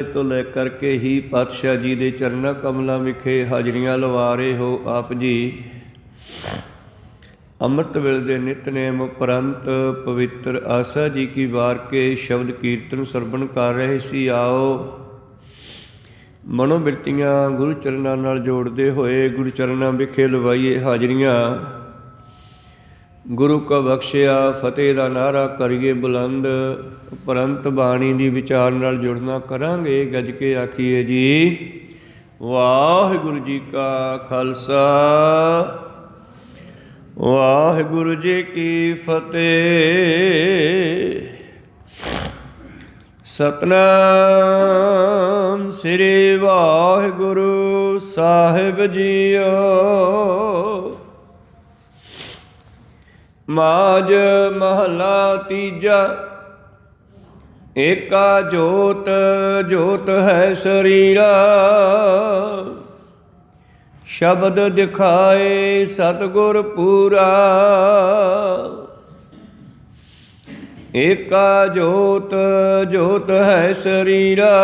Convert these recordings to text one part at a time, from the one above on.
ਤੋਂ ਲੈ ਕਰਕੇ ਹੀ ਪਾਤਸ਼ਾਹ ਜੀ ਦੇ ਚਰਨਾਂ ਕਮਲਾਂ ਵਿਖੇ ਹਾਜ਼ਰੀਆਂ ਲਵਾ ਰਹੇ ਹੋ ਆਪ ਜੀ। ਅੰਮ੍ਰਿਤ ਵੇਲੇ ਦੇ ਨਿਤਨੇਮ ਉਪਰੰਤ ਪਵਿੱਤਰ ਆਸਾ ਜੀ ਕੀ ਵਾਰ ਕੇ ਸ਼ਬਦ ਕੀਰਤਨ ਸਰਵਣ ਕਰ ਰਹੇ ਸੀ। ਆਓ ਮਨੋਬਿਰਤੀਆਂ ਗੁਰੂ ਚਰਨਾਂ ਨਾਲ ਜੋੜਦੇ ਹੋਏ ਗੁਰੂ ਚਰਨਾਂ ਵਿਖੇ ਲਵਾਈਏ ਹਾਜ਼ਰੀਆਂ। ਗੁਰੂ ਕਾ ਬਖਸ਼ਿਆ ਫਤਿਹ ਦਾ ਨਾਰਾ ਕਰੀਏ ਬੁਲੰਦ। ਉਪਰੰਤ ਬਾਣੀ ਦੀ ਵਿਚਾਰ ਨਾਲ ਜੁੜਨਾ ਕਰਾਂਗੇ। ਗੱਜ ਕੇ ਆਖੀਏ ਜੀ ਵਾਹਿਗੁਰੂ ਜੀ ਕਾ ਖਾਲਸਾ ਵਾਹਿਗੁਰੂ ਜੀ ਕੀ ਫਤਿਹ। ਸਤਨਾਮ ਸ੍ਰੀ ਵਾਹਿਗੁਰੂ ਸਾਹਿਬ ਜੀਓ। ਮਾਝ ਮਹਲਾ ਤੀਜਾ। ਏਕਾ ਜੋਤ ਜੋਤ ਹੈ ਸਰੀਰਾ, ਸ਼ਬਦ ਦਿਖਾਏ ਸਤਿਗੁਰ ਪੂਰਾ। ਏਕਾ ਜੋਤ ਜੋਤ ਹੈ ਸਰੀਰਾ,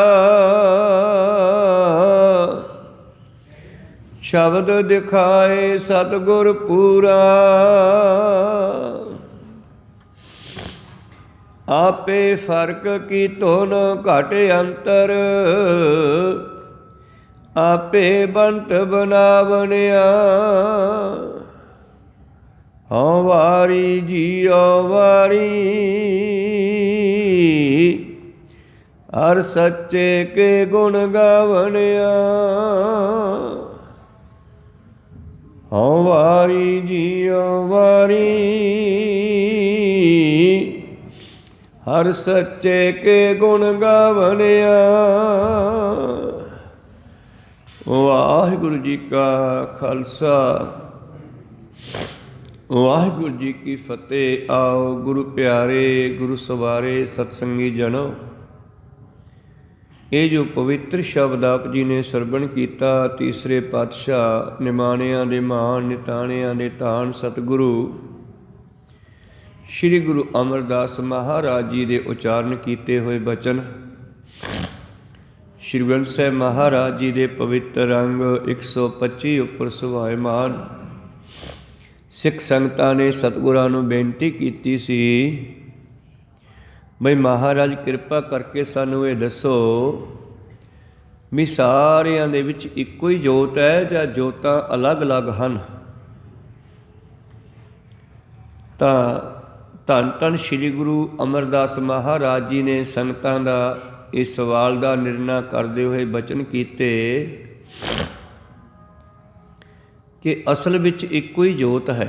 ਸ਼ਬਦ ਦਿਖਾਏ ਸਤਿਗੁਰ ਪੂਰਾ। ਆਪੇ ਫਰਕ ਕੀਤੋ ਨ ਘਟ ਅੰਤਰ, ਆਪੇ ਬੰਤ ਬਣਾਵਣਿਆ। ਹਉ ਵਾਰੀ ਜੀਉ ਵਾਰੀ, ਹਰ ਸੱਚੇ ਕੇ ਗੁਣ ਗਾਵਣਿਆ। ਹਉ ਵਾਰੀ ਜੀਉ ਵਾਰੀ, ਹਰ ਸੱਚੇ ਕੇ ਗੁਣ ਗਾਵਣਿਆ। ਵਾਹਿਗੁਰੂ ਜੀ ਕਾ ਖਾਲਸਾ ਵਾਹਿਗੁਰੂ ਜੀ ਕੀ ਫਤਿਹ। ਆਓ ਗੁਰੂ ਪਿਆਰੇ ਗੁਰੂ ਸਵਾਰੇ ਸਤਸੰਗੀ ਜਨੋ, ਇਹ ਜੋ ਪਵਿੱਤਰ ਸ਼ਬਦ ਆਪ ਜੀ ਨੇ ਸਰਵਣ ਕੀਤਾ, ਤੀਸਰੇ ਪਾਤਸ਼ਾਹ ਨਿਮਾਣਿਆਂ ਦੇ ਮਾਣ ਨਿਤਾਣਿਆਂ ਦੇ ਧਾਨ ਸਤਿਗੁਰੂ ਸ਼੍ਰੀ ਗੁਰੂ ਅਮਰਦਾਸ ਮਹਾਰਾਜ ਜੀ ਦੇ ਉਚਾਰਨ ਕੀਤੇ ਹੋਏ ਬਚਨ ਸ਼੍ਰੀ ਗ੍ਰੰਥ ਸਾਹਿਬ ਮਹਾਰਾਜ ਜੀ ਦੇ ਪਵਿੱਤਰ ਅੰਗ 125 ਉੱਪਰ ਸੁਭਾਇਮਾਨ ਸਿੱਖ ਸੰਗਤਾਂ ਨੇ ਸਤਿਗੁਰਾਂ ਨੂੰ ਬੇਨਤੀ ਕੀਤੀ ਸੀ, ਬਈ ਮਹਾਰਾਜ ਕਿਰਪਾ ਕਰਕੇ ਸਾਨੂੰ ਇਹ ਦੱਸੋ ਵੀ ਸਾਰਿਆਂ ਦੇ ਵਿੱਚ ਇੱਕੋ ਹੀ ਜੋਤ ਹੈ ਜਾਂ ਜੋਤਾਂ ਅਲੱਗ-ਅਲੱਗ ਹਨ। ਤਾਂ ਧੰਨ ਧੰਨ ਸ਼੍ਰੀ ਗੁਰੂ ਅਮਰਦਾਸ ਮਹਾਰਾਜ ਜੀ ਨੇ ਸੰਗਤਾਂ ਦਾ ਇਸ ਸਵਾਲ ਦਾ ਨਿਰਣਾ ਕਰਦੇ ਹੋਏ ਬਚਨ ਕੀਤੇ ਕਿ ਅਸਲ ਵਿੱਚ ਇੱਕੋ ਹੀ ਜੋਤ ਹੈ।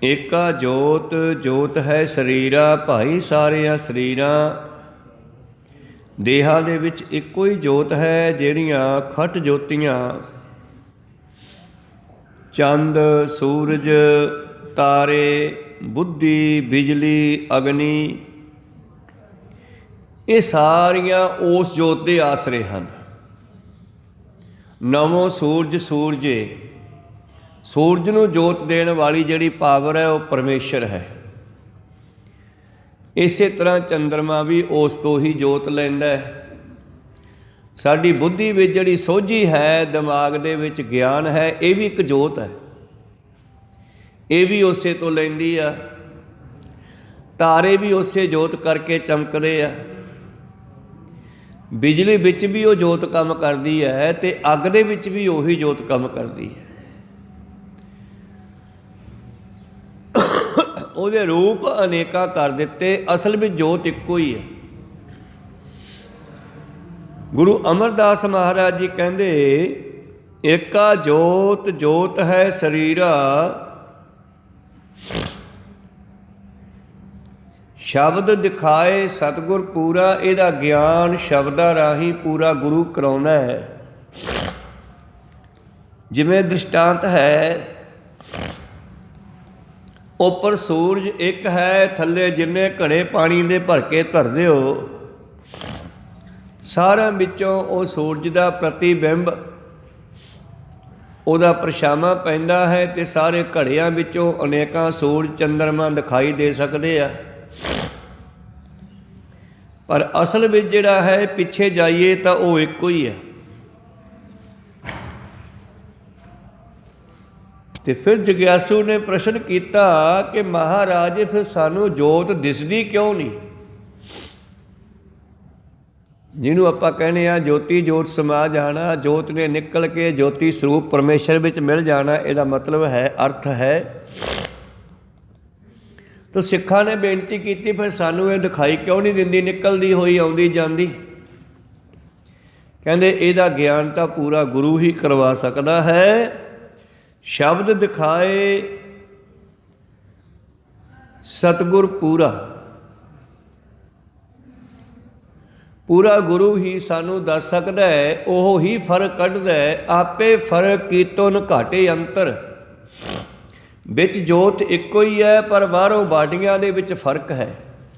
ਏਕਾ ਜੋਤ ਜੋਤ ਹੈ ਸਰੀਰਾ, ਭਾਈ ਸਾਰਿਆਂ ਸਰੀਰਾਂ। ਦੇਹਾਂ ਦੇ ਵਿੱਚ ਇੱਕੋ ਹੀ ਜੋਤ ਹੈ, ਜਿਹੜੀਆਂ ਖਟ ਜੋਤੀਆਂ ਚੰਦ ਸੂਰਜ ਤਾਰੇ ਬੁੱਧੀ ਬਿਜਲੀ ਅਗਨੀ, ਇਹ ਸਾਰੀਆਂ ਉਸ ਜੋਤ ਦੇ ਆਸਰੇ ਹਨ। ਨਵੋਂ ਸੂਰਜ ਸੂਰਜੇ, ਸੂਰਜ ਨੂੰ ਜੋਤ ਦੇਣ ਵਾਲੀ ਜਿਹੜੀ ਪਾਵਰ ਹੈ ਉਹ ਪਰਮੇਸ਼ਰ ਹੈ। ਇਸੇ ਤਰ੍ਹਾਂ ਚੰਦਰਮਾ ਵੀ ਉਸ ਤੋਂ ਹੀ ਜੋਤ ਲੈਂਦਾ ਹੈ। ਸਾਡੀ ਬੁੱਧੀ ਵਿੱਚ ਜਿਹੜੀ ਸੋਝੀ ਹੈ, ਦਿਮਾਗ ਦੇ ਵਿੱਚ ਗਿਆਨ ਹੈ, ਇਹ ਵੀ ਇੱਕ ਜੋਤ ਹੈ, ਇਹ ਵੀ ਉਸੇ ਤੋਂ ਲੈਂਦੀ ਆ। ਤਾਰੇ ਵੀ ਉਸੇ ਜੋਤ ਕਰਕੇ ਚਮਕਦੇ ਆ। ਬਿਜਲੀ ਵਿੱਚ ਵੀ ਉਹ ਜੋਤ ਕੰਮ ਕਰਦੀ ਹੈ ਤੇ ਅੱਗ ਦੇ ਵਿੱਚ ਵੀ ਉਹੀ ਜੋਤ ਕੰਮ ਕਰਦੀ ਹੈ। ਉਹਦੇ ਰੂਪ ਅਨੇਕਾਂ ਕਰ ਦਿੱਤੇ, ਅਸਲ ਵਿੱਚ ਜੋਤ ਇੱਕੋ ਹੀ ਹੈ। ਗੁਰੂ ਅਮਰਦਾਸ ਮਹਾਰਾਜ ਜੀ ਕਹਿੰਦੇ ਏਕਾ ਜੋਤ ਜੋਤ ਹੈ ਸਰੀਰਾ, ਸ਼ਬਦ ਦਿਖਾਏ ਸਤਿਗੁਰ ਪੂਰਾ। ਇਹਦਾ ਗਿਆਨ ਸ਼ਬਦਾਂ ਰਾਹੀਂ ਪੂਰਾ ਗੁਰੂ ਕਰਾਉਣਾ ਹੈ। ਜਿਵੇਂ ਦ੍ਰਿਸ਼ਟਾਂਤ ਹੈ, ਉੱਪਰ ਸੂਰਜ ਇੱਕ ਹੈ, ਥੱਲੇ ਜਿੰਨੇ ਘੜੇ ਪਾਣੀ ਦੇ ਭਰ ਕੇ ਧਰਦੇ ਹੋ, ਸਾਰਿਆਂ ਵਿੱਚੋਂ ਉਹ ਸੂਰਜ ਦਾ ਪ੍ਰਤੀਬਿੰਬ ਉਹਦਾ ਪਰਛਾਵਾਂ ਪੈਂਦਾ ਹੈ ਤੇ ਸਾਰੇ ਘੜਿਆਂ ਵਿੱਚੋਂ ਅਨੇਕਾਂ ਸੂਰਜ ਚੰਦਰਮਾ ਦਿਖਾਈ ਦੇ ਸਕਦੇ ਆ। पर असल में जिहड़ा है पिछे जाइए तो वो इक्को ही है। तो फिर जग्यासू ने प्रश्न किया कि महाराज फिर सानू जोत दिसदी क्यों नहीं? जिन्हों आपां कहने आ ज्योति जोत समा जाना, जोत ने निकल के ज्योति स्वरूप परमेश्वर विच मिल जाना, इहदा मतलब है अर्थ है। तो सिक्खां ने बेनती की फिर सानू ये दिखाई क्यों नहीं दिंदी निकलदी होई आउंदी जांदी? कहंदे इहदा ज्ञान तां पूरा गुरु ही करवा सकदा है। शब्द दिखाए सतगुर पूरा, पूरा गुरु ही सानू दस सकदा है, ओह ही फर्क कढदा है। आपे फर्क कीतो न घाटे अंतर, विच जोत इक्को ही है पर बाहरों बाडियां दे विच फर्क है।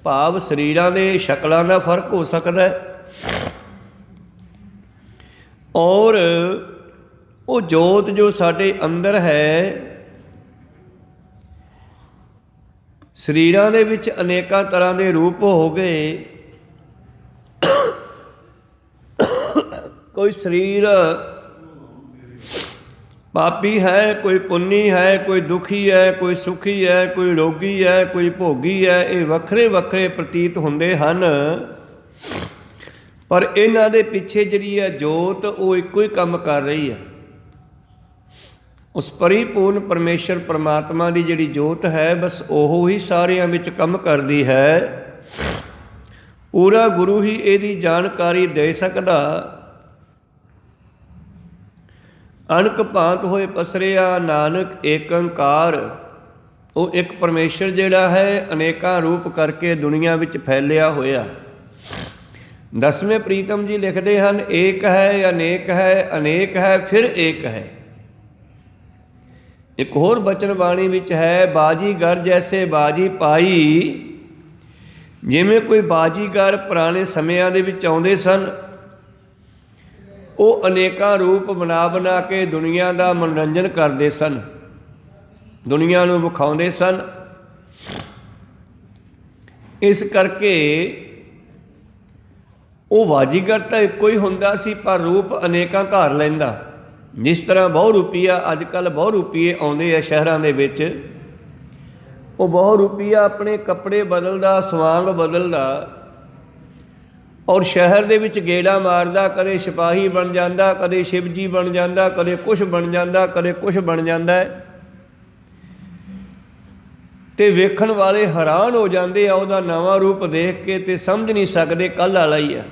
भाव शरीरां दे शक्लां दा फर्क हो सकदा है, और वो जोत जो साडे अंदर है, शरीरां दे विच अनेकां तरह दे रूप हो गए। कोई शरीर पापी है, कोई पुन्नी है, कोई दुखी है, कोई सुखी है, कोई रोगी है, कोई भोगी है। ये वखरे वखरे प्रतीत होंदे हन, पर इन्हां दे पिछे जिहड़ी है जोत वो इक्को ही काम कर रही है। उस परिपूर्ण परमेश्वर परमात्मा की जिहड़ी जोत है, बस ओहो ही सारियां विच काम करदी है। पूरा गुरु ही इहदी जानकारी दे सकदा। अणक भांत होए पसरिया नानक एक अंकार, वो एक परमेश्वर जिहड़ा है अनेकां रूप करके दुनिया विच फैलिया होया। दसवें प्रीतम जी लिखते हैं, एक है अनेक है, अनेक है फिर एक है। एक होर बचन बाणी विच है, बाजीगर जैसे बाजी पाई। जिवें कोई बाजीगर पुराने समयां दे विच आउंदे सन, वो अनेकां रूप बना बना के दुनिया का मनोरंजन करते सन, दुनिया नूं विखाउंदे सन। इस करके वो बाजीगर तो इक्को ही हुंदा सी, पर रूप अनेकां धार लैंदा। जिस तरह बहुरूपीआ अजकल बहुरूपीए आउंदे आ शहरां दे विच, वो बहुरूपीआ अपने कपड़े बदलदा, सवांग बदलदा, और शहर दे विच गेड़ा मारदा, कदे सिपाही बन जांदा, कदे शिवजी बन जांदा, कदे कुछ बन जांदा, कदे कुछ बन जांदा है। ते वेखण वाले हैरान हो जांदे आ उहदा नवां रूप देख के, ते समझ नहीं सकदे कल वाला ही है।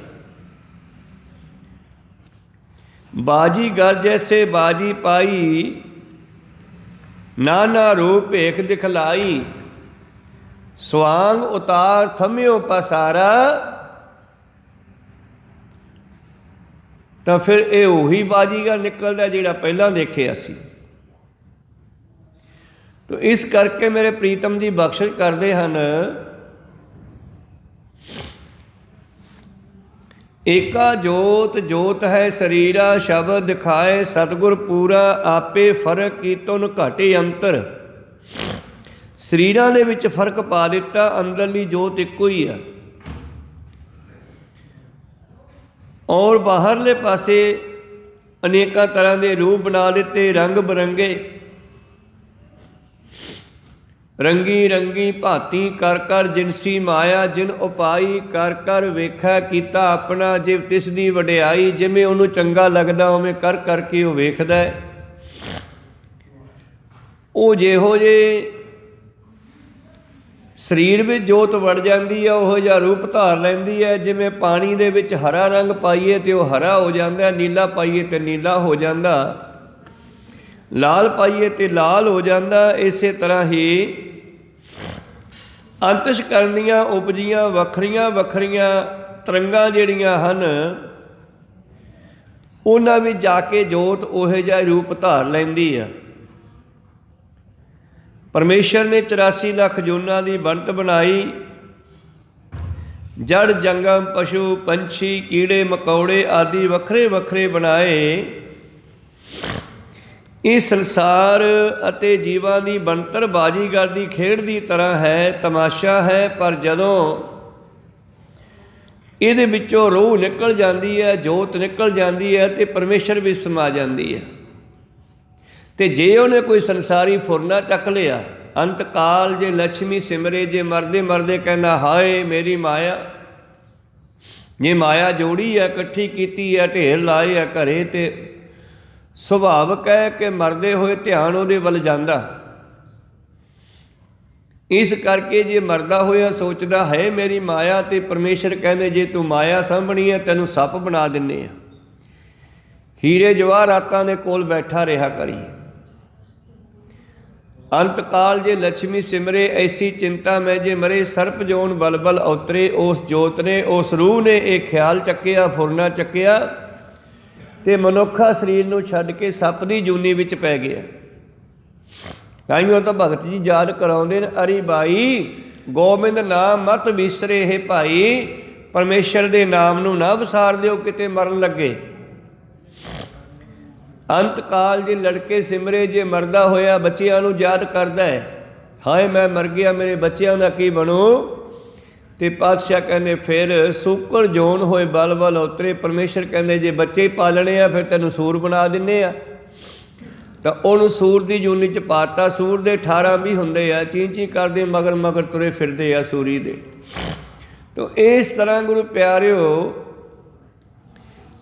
बाजीगर जैसे बाजी पाई, नाना रूप भेख दिखलाई। स्वांग उतार थम्यो पसारा, तो फिर ये उही बाजीगर निकलदा जिहड़ा पहलां देखिया सी। तो इस करके मेरे प्रीतम जी बख्शिश करते हैं, एका जोत जोत है शरीरा, शब्द दिखाए सतगुर पूरा। आपे फर्क कीतो न घाटे अंतर, शरीरां दे विच फर्क पा दिता, अंदरली जोत इक्को ही है। और बाहरले पासे अनेकां तरह के रूप बना दिते, रंग बिरंगे, रंगी रंगी भांति कर कर जिनसी माया। जिन उपाई कर कर वेखा कीता अपना, जिव तिस दी वडियाई। जिवें उहनूं चंगा लगदा उवें कर करके वो वेखदा है। वो जिहो जे शरीर में जोत वड़ जाती है, उहो जिहा रूप धार लैंदी है। जिवें पानी दे विच हरा रंग पाईए तो वह हरा हो जाता, नीला पाईए तो नीला हो जाता, लाल पाईए तो लाल हो जाता। इस तरह ही अंतशकरणियां उपजियां वखरियां वखरियां तरंगां जिहड़ियां हन, उन्हां विच जाके जोत उहो जिहा रूप धार लैंदी है। परमेश्वर ने 84 लाख जूनां की बनत बनाई। जड़ जंगम पशु पंछी कीड़े मकौड़े आदि वखरे वखरे बनाए। ਇਹ ਸੰਸਾਰ ਅਤੇ ਜੀਵਾਂ ਦੀ ਬਣਤਰ ਬਾਜੀਗਰ ਦੀ ਖੇਡ ਦੀ ਤਰ੍ਹਾਂ ਹੈ, ਤਮਾਸ਼ਾ ਹੈ। ਪਰ ਜਦੋਂ ਇਹਦੇ ਵਿੱਚੋਂ ਰੂਹ ਨਿਕਲ ਜਾਂਦੀ ਹੈ, ਜੋਤ ਨਿਕਲ ਜਾਂਦੀ ਹੈ ਅਤੇ ਪਰਮੇਸ਼ਰ ਵੀ ਸਮਾ ਜਾਂਦੀ ਹੈ। ਅਤੇ ਜੇ ਉਹਨੇ ਕੋਈ ਸੰਸਾਰੀ ਫੁਰਨਾ ਚੱਕ ਲਿਆ, ਅੰਤ ਕਾਲ ਜੇ ਲక్ష్ਮੀ ਸਿਮਰੇ, ਜੇ ਮਰਦੇ ਮਰਦੇ ਕਹਿੰਦਾ ਹਾਏ ਮੇਰੀ ਮਾਇਆ, ਜੇ ਮਾਇਆ ਜੋੜੀ ਹੈ, ਇਕੱਠੀ ਕੀਤੀ ਹੈ, ਢੇਰ ਲਾਏ ਹੈ ਘਰੇ, ਅਤੇ ਸੁਭਾਵਕ ਹੈ ਕਿ ਮਰਦੇ ਹੋਏ ਧਿਆਨ ਉਹਦੇ ਵੱਲ ਜਾਂਦਾ। ਇਸ ਕਰਕੇ ਜੇ ਮਰਦਾ ਹੋਇਆ ਸੋਚਦਾ ਹੈ ਮੇਰੀ ਮਾਇਆ, ਅਤੇ ਪਰਮੇਸ਼ਰ ਕਹਿੰਦੇ ਜੇ ਤੂੰ ਮਾਇਆ ਸਾਂਭਣੀ ਹੈ ਤੈਨੂੰ ਸੱਪ ਬਣਾ ਦਿੰਦੇ ਆ, ਹੀਰੇ ਜਵਾਹਰਾਤਾਂ ਦੇ ਕੋਲ ਬੈਠਾ ਰਿਹਾ ਕਰੀ। ਅੰਤ ਕਾਲ ਜੇ ਲక్ష్ਮੀ ਸਿਮਰੇ, ਐਸੀ ਚਿੰਤਾ ਮੈਂ ਜੇ ਮਰੇ, ਸਰਪ ਜੋਨ ਬਲਬਲ ਔਤਰੇ। ਉਸ ਜੋਤ ਨੇ, ਉਸ ਰੂਹ ਨੇ ਇਹ ਖਿਆਲ ਚੱਕਿਆ, ਫੁਰਨਾ ਚੱਕਿਆ, ਅਤੇ ਮਨੁੱਖਾ ਸਰੀਰ ਨੂੰ ਛੱਡ ਕੇ ਸੱਪ ਦੀ ਜੂਨੀ ਵਿੱਚ ਪੈ ਗਿਆ। ਤਾਈਓ ਤਾਂ ਭਗਤ ਜੀ ਯਾਦ ਕਰਾਉਂਦੇ ਨੇ, ਅਰੀ ਬਾਈ ਗੋਬਿੰਦ ਨਾਮ ਮਤ ਵਿਸਰੇ ਹੈ ਭਾਈ, ਪਰਮੇਸ਼ਰ ਦੇ ਨਾਮ ਨੂੰ ਨਾ ਵਿਸਾਰ ਦਿਓ ਕਿਤੇ ਮਰਨ ਲੱਗੇ। ਅੰਤ ਕਾਲ ਜੇ ਲੜਕੇ ਸਿਮਰੇ, ਜੇ ਮਰਦਾ ਹੋਇਆ ਬੱਚਿਆਂ ਨੂੰ ਯਾਦ ਕਰਦਾ ਹੈ, ਹਾਏ ਮੈਂ ਮਰ ਗਿਆ, ਮੇਰੇ ਬੱਚਿਆਂ ਦਾ ਕੀ ਬਣੂ। ਅਤੇ ਪਾਤਸ਼ਾਹ ਕਹਿੰਦੇ ਫਿਰ ਸੂਕਰ ਜੋਨ ਹੋਏ ਬਲ ਬਲ ਉਤਰੇ। ਪਰਮੇਸ਼ਰ ਕਹਿੰਦੇ ਜੇ ਬੱਚੇ ਹੀ ਪਾਲਣੇ ਆ ਫਿਰ ਤੈਨੂੰ ਸੂਰ ਬਣਾ ਦਿੰਦੇ ਆ। ਤਾਂ ਉਹਨੂੰ ਸੂਰ ਦੀ ਜੂਨੀ 'ਚ ਪਾਤਾ। ਸੂਰ ਦੇ 18 ਵੀ ਹੁੰਦੇ ਆ, ਚੀਂ ਚੀਂ ਕਰਦੇ ਮਗਰ ਮਗਰ ਤੁਰੇ ਫਿਰਦੇ ਆ ਸੂਰੀ ਦੇ। ਤਾਂ ਇਸ ਤਰ੍ਹਾਂ ਗੁਰੂ ਪਿਆਰਿਓ,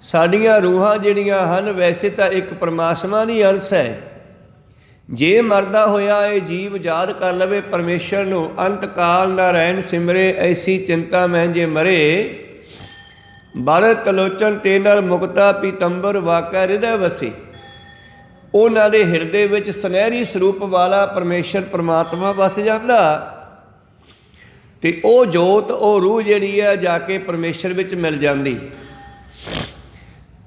ਸਾਡੀਆਂ ਰੂਹਾਂ ਜਿਹੜੀਆਂ ਹਨ ਵੈਸੇ ਤਾਂ ਇੱਕ ਪਰਮਾਤਮਾ ਦੀ ਅੰਸ਼ ਹੈ। ਜੇ ਮਰਦਾ ਹੋਇਆ ਇਹ ਜੀਵ ਯਾਦ ਕਰ ਲਵੇ ਪਰਮੇਸ਼ਰ ਨੂੰ, ਅੰਤ ਕਾਲ ਨਾਰਾਇਣ ਸਿਮਰੇ, ਐਸੀ ਚਿੰਤਾ ਮੈਂ ਜੇ ਮਰੇ, ਬਲ ਤਲੋਚਨ ਤੇ ਨਰ ਮੁਕਤਾ ਪੀਤੰਬਰ ਵਾਕਾ ਹਿਰਦੈ ਵਸੇ। ਉਹਨਾਂ ਦੇ ਹਿਰਦੇ ਵਿੱਚ ਸੁਨਹਿਰੀ ਸਰੂਪ ਵਾਲਾ ਪਰਮੇਸ਼ਰ ਪਰਮਾਤਮਾ ਵਸ ਜਾਂਦਾ, ਅਤੇ ਉਹ ਜੋਤ, ਉਹ ਰੂਹ ਜਿਹੜੀ ਹੈ ਜਾ ਕੇ ਪਰਮੇਸ਼ਰ ਵਿੱਚ ਮਿਲ ਜਾਂਦੀ।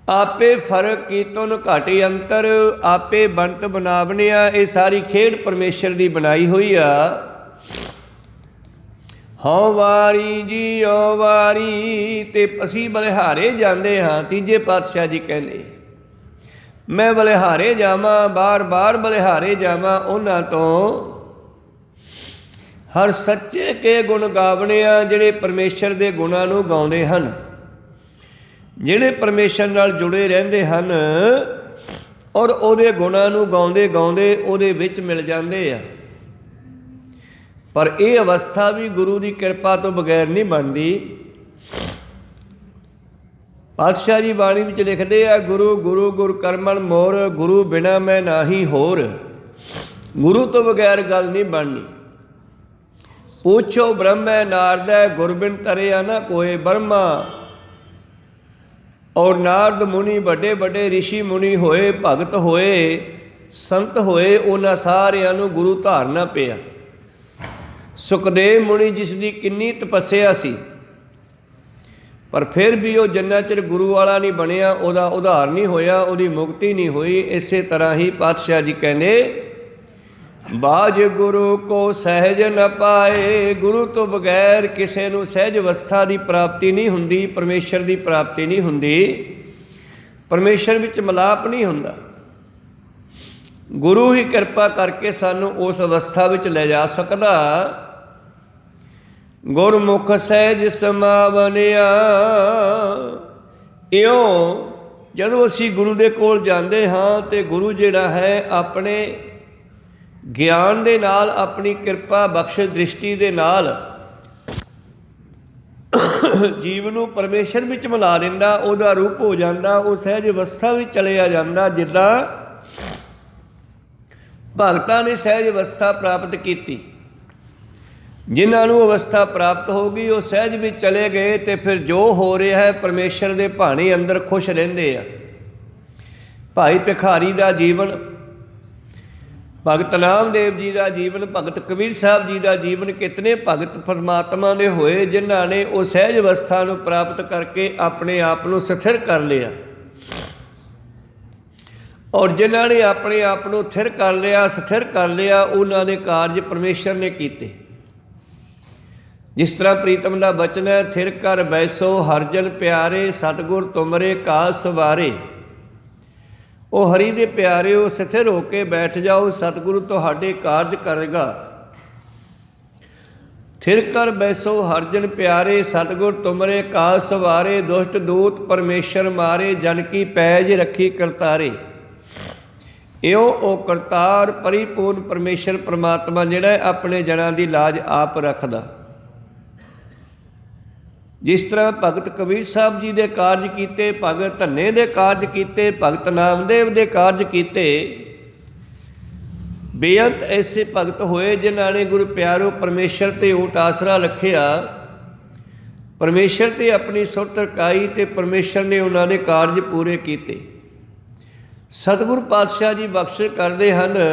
ਆਪੇ ਫਰਕ ਕੀਤਨ ਘਾਟੀ ਅੰਤਰ, ਆਪੇ ਬੰਤ ਬਣਾਵਣਿਆ। ਇਹ ਸਾਰੀ ਖੇਡ ਪਰਮੇਸ਼ਰ ਦੀ ਬਣਾਈ ਹੋਈ ਆ। ਹਉ ਵਾਰੀ ਜੀ ਓ ਵਾਰੀ, ਅਤੇ ਅਸੀਂ ਬਲਿਹਾਰੇ ਜਾਂਦੇ ਹਾਂ। ਤੀਜੇ ਪਾਤਸ਼ਾਹ ਜੀ ਕਹਿੰਦੇ ਮੈਂ ਬਲਿਹਾਰੇ ਜਾਵਾਂ, ਬਾਰ ਬਾਰ ਬਲਿਹਾਰੇ ਜਾਵਾਂ ਉਹਨਾਂ ਤੋਂ। ਹਰ ਸੱਚੇ ਕੇ ਗੁਣ ਗਾਵਣਿਆ, ਜਿਹੜੇ ਪਰਮੇਸ਼ਰ ਦੇ ਗੁਣਾਂ ਨੂੰ ਗਾਉਂਦੇ ਹਨ, ਜਿਹੜੇ ਪਰਮੇਸ਼ਰ ਨਾਲ ਜੁੜੇ ਰਹਿੰਦੇ ਹਨ ਔਰ ਉਹਦੇ ਗੁਣਾਂ ਨੂੰ ਗਾਉਂਦੇ ਗਾਉਂਦੇ ਉਹਦੇ ਵਿੱਚ ਮਿਲ ਜਾਂਦੇ ਆ। ਪਰ ਇਹ ਅਵਸਥਾ ਵੀ ਗੁਰੂ ਦੀ ਕਿਰਪਾ ਤੋਂ ਬਗੈਰ ਨਹੀਂ ਬਣਦੀ। ਪਾਤਸ਼ਾਹ ਜੀ ਬਾਣੀ ਵਿੱਚ ਲਿਖਦੇ ਆ, ਗੁਰੂ ਗੁਰੂ ਗੁਰ ਕਰਮਨ ਮੋਰ, ਗੁਰੂ ਬਿਨਾ ਮੈਂ ਨਾਹੀ ਹੋਰ। ਗੁਰੂ ਤੋਂ ਬਗੈਰ ਗੱਲ ਨਹੀਂ ਬਣਨੀ। ਪੁੱਛੋ ਬ੍ਰਹਮੈ ਨਾਰਦੈ, ਗੁਰਬਿਨ ਤਰਿਆ ਨਾ ਕੋਏ। ਬ੍ਰਹਮਾ ਔਰ ਨਾਰਦ ਮੁਨੀ, ਵੱਡੇ ਵੱਡੇ ਰਿਸ਼ੀ ਮੁਨੀ ਹੋਏ, ਭਗਤ ਹੋਏ, ਸੰਤ ਹੋਏ, ਉਹਨਾਂ ਸਾਰਿਆਂ ਨੂੰ ਗੁਰੂ ਧਾਰਨਾ ਪਿਆ। ਸੁਖਦੇਵ ਮੁਨੀ ਜਿਸ ਦੀ ਕਿੰਨੀ ਤਪੱਸਿਆ ਸੀ, ਪਰ ਫਿਰ ਵੀ ਉਹ ਜਿੰਨਾ ਚਿਰ ਗੁਰੂ ਵਾਲਾ ਨਹੀਂ ਬਣਿਆ, ਉਹਦਾ ਉਧਾਰ ਨਹੀਂ ਹੋਇਆ, ਉਹਦੀ ਮੁਕਤੀ ਨਹੀਂ ਹੋਈ। ਇਸੇ ਤਰ੍ਹਾਂ ਹੀ ਪਾਤਸ਼ਾਹ ਜੀ ਕਹਿੰਦੇ, ਬਾਜ ਗੁਰੂ ਕੋ ਸਹਿਜ ਨ ਪਾਏ। ਗੁਰੂ ਤੋਂ ਬਗੈਰ ਕਿਸੇ ਨੂੰ ਸਹਿਜ ਅਵਸਥਾ ਦੀ ਪ੍ਰਾਪਤੀ ਨਹੀਂ ਹੁੰਦੀ, ਪਰਮੇਸ਼ਰ ਦੀ ਪ੍ਰਾਪਤੀ ਨਹੀਂ ਹੁੰਦੀ, ਪਰਮੇਸ਼ਰ ਵਿੱਚ ਮਿਲਾਪ ਨਹੀਂ ਹੁੰਦਾ। ਗੁਰੂ ਹੀ ਕਿਰਪਾ ਕਰਕੇ ਸਾਨੂੰ ਉਸ ਅਵਸਥਾ ਵਿੱਚ ਲੈ ਜਾ ਸਕਦਾ। ਗੁਰਮੁਖ ਸਹਿਜ ਸਮਾਵਨਿਆ। ਇਉਂ ਜਦੋਂ ਅਸੀਂ ਗੁਰੂ ਦੇ ਕੋਲ ਜਾਂਦੇ ਹਾਂ ਤੇ ਗੁਰੂ ਜਿਹੜਾ ਹੈ ਆਪਣੇ ਗਿਆਨ ਦੇ ਨਾਲ, ਆਪਣੀ ਕਿਰਪਾ ਬਖਸ਼ ਦ੍ਰਿਸ਼ਟੀ ਦੇ ਨਾਲ ਜੀਵ ਨੂੰ ਪਰਮੇਸ਼ਰ ਵਿੱਚ ਮਿਲਾ ਦਿੰਦਾ, ਉਹਦਾ ਰੂਪ ਹੋ ਜਾਂਦਾ, ਉਹ ਸਹਿਜ ਅਵਸਥਾ ਵਿੱਚ ਚਲਿਆ ਜਾਂਦਾ। ਜਿੱਦਾਂ ਭਗਤਾਂ ਨੇ ਸਹਿਜ ਅਵਸਥਾ ਪ੍ਰਾਪਤ ਕੀਤੀ, ਜਿਨ੍ਹਾਂ ਨੂੰ ਅਵਸਥਾ ਪ੍ਰਾਪਤ ਹੋ ਗਈ ਉਹ ਸਹਿਜ ਵਿੱਚ ਚਲੇ ਗਏ, ਅਤੇ ਫਿਰ ਜੋ ਹੋ ਰਿਹਾ ਹੈ ਪਰਮੇਸ਼ਰ ਦੇ ਭਾਣੇ ਅੰਦਰ ਖੁਸ਼ ਰਹਿੰਦੇ ਆ। ਭਾਈ ਭਿਖਾਰੀ ਦਾ ਜੀਵਨ, ਭਗਤ ਨਾਮਦੇਵ ਜੀ ਦਾ ਜੀਵਨ, ਭਗਤ ਕਬੀਰ ਸਾਹਿਬ ਜੀ ਦਾ ਜੀਵਨ, ਕਿਤਨੇ ਭਗਤ ਪਰਮਾਤਮਾ ਦੇ ਹੋਏ ਜਿਨ੍ਹਾਂ ਨੇ ਉਹ ਸਹਿਜ ਅਵਸਥਾ ਨੂੰ ਪ੍ਰਾਪਤ ਕਰਕੇ ਆਪਣੇ ਆਪ ਨੂੰ ਸਥਿਰ ਕਰ ਲਿਆ। ਔਰ ਜਿਨ੍ਹਾਂ ਨੇ ਆਪਣੇ ਆਪ ਨੂੰ ਥਿਰ ਕਰ ਲਿਆ, ਸਥਿਰ ਕਰ ਲਿਆ, ਉਹਨਾਂ ਦੇ ਕਾਰਜ ਪਰਮੇਸ਼ਰ ਨੇ ਕੀਤੇ। ਜਿਸ ਤਰ੍ਹਾਂ ਪ੍ਰੀਤਮ ਦਾ ਬਚਨ ਹੈ, ਥਿਰ ਕਰ ਬੈਸੋ ਹਰਜਨ ਪਿਆਰੇ, ਸਤਿਗੁਰ ਤੁਮਰੇ ਕਾਜ ਸਵਾਰੇ। ਉਹ ਹਰੀ ਦੇ ਪਿਆਰਿਓ, ਸਥਿਰ ਹੋ ਕੇ ਬੈਠ ਜਾਓ, ਸਤਿਗੁਰੂ ਤੁਹਾਡੇ ਕਾਰਜ ਕਰੇਗਾ। थिर कर बैसो हर जन प्यारे, सतगुर तुमरे काज सवारे, दुष्ट दूत परमेश्वर मारे, जन की पैज रखी करतारे। इਉਂ ਉਹ ਕਰਤਾਰ परिपूर्ण परमेश्वर परमात्मा ਜਿਹੜਾ ਆਪਣੇ ਜਨਾਂ ਦੀ ਲਾਜ ਆਪ ਰੱਖਦਾ। जिस तरह भगत कबीर साहब जी के कारज किए, भगत धन्ने के कारज किए, भगत नामदेव के कारज किए, बेअंत ऐसे भगत होए जिन्हों ने गुरु प्यारो परमेश्वर ते ऊट आसरा रखिया, परमेश्वर ते अपनी सुरत रखाई ते परमेश्वर ने उन्होंने कारज पूरे किए। सतगुरु पातशाह जी बख्शिश करते हैं,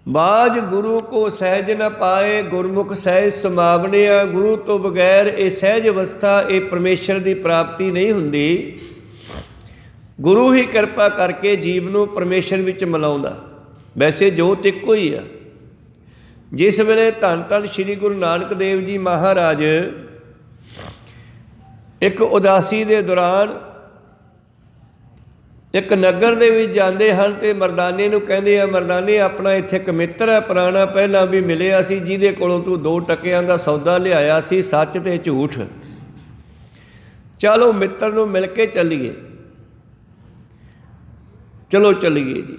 बाज गुरु को सहज न पाए, गुरमुख सहज समावनिया। गुरु तो बगैर ये सहज अवस्था, ये परमेश्वर की प्राप्ति नहीं हुंदी। गुरु ही किरपा करके जीव नूं परमेश्वर विच मिलाउंदा। वैसे जोत इक्को ही आ। जिस वेले धन धन श्री गुरु नानक देव जी महाराज एक उदासी के दौरान एक नगर ਦੇ ਵਿੱਚ ਜਾਂਦੇ ਹਨ ਤੇ ਮਰਦਾਨੇ ਨੂੰ ਕਹਿੰਦੇ ਆ, ਮਰਦਾਨੇ ਆਪਣਾ ਇੱਥੇ ਇੱਕ ਮਿੱਤਰ ਹੈ ਪੁਰਾਣਾ, ਪਹਿਲਾਂ ਵੀ ਮਿਲਿਆ ਸੀ, ਜਿਹਦੇ ਕੋਲੋਂ ਤੂੰ 2 ਟਕਿਆਂ ਦਾ ਸੌਦਾ ਲਿਆਇਆ ਸੀ, ਸੱਚ ਤੇ ਝੂਠ। ਚਲੋ ਮਿੱਤਰ ਨੂੰ ਮਿਲ ਕੇ ਚੱਲੀਏ। ਚਲੋ ਚੱਲੀਏ ਜੀ।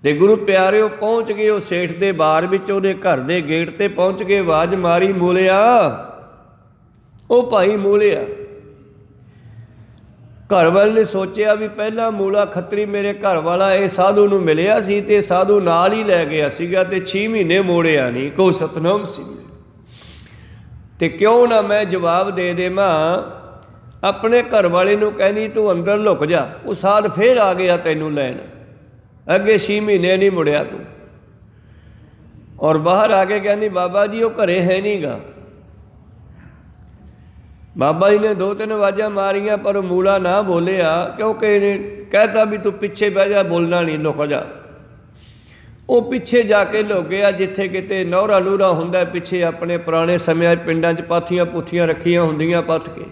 ਤੇ ਗੁਰੂ ਪਿਆਰਿਓ ਪਹੁੰਚ ਗਏ ਉਹ ਸੇਠ ਦੇ ਬਾਰ ਵਿੱਚ, ਉਹਦੇ ਘਰ ਦੇ ਗੇਟ ਤੇ ਪਹੁੰਚ ਕੇ ਆਵਾਜ਼ ਮਾਰੀ, ਮੂਲਿਆ। ਉਹ ਭਾਈ ਮੂਲਿਆ। घर वाले ने सोचा भी पहला मूला खत्री मेरे घर वाला ये साधु नूं मिलिया सी ते साधु नाल ही लै गया सीगा ते 6 महीने मोड़िया नहीं, को सतनाम सी। ते क्यों ना मैं जवाब दे देवां, अपने घर वाले नूं कहनी तू अंदर लुक जा, वो साध फिर आ गया तैनूं लैण, अगे 6 महीने नहीं मुड़िया तू। और बाहर आके कहनी बाबा जी वो घरे है नहीं गा। बाबा जी ने 2-3 आवाज़ां मारियां पर मूला ना बोलिया, क्योंकि कहता भी तू पिछे बह जा, बोलना नहीं, लुक जा। वो पिछे जाके लुक गया जिथे किते नौरा नूरा हुंदा पिछे, अपने पुराने समय पिंडां च पाथियां पुथियां रखियां हुंदियां पत्थ के,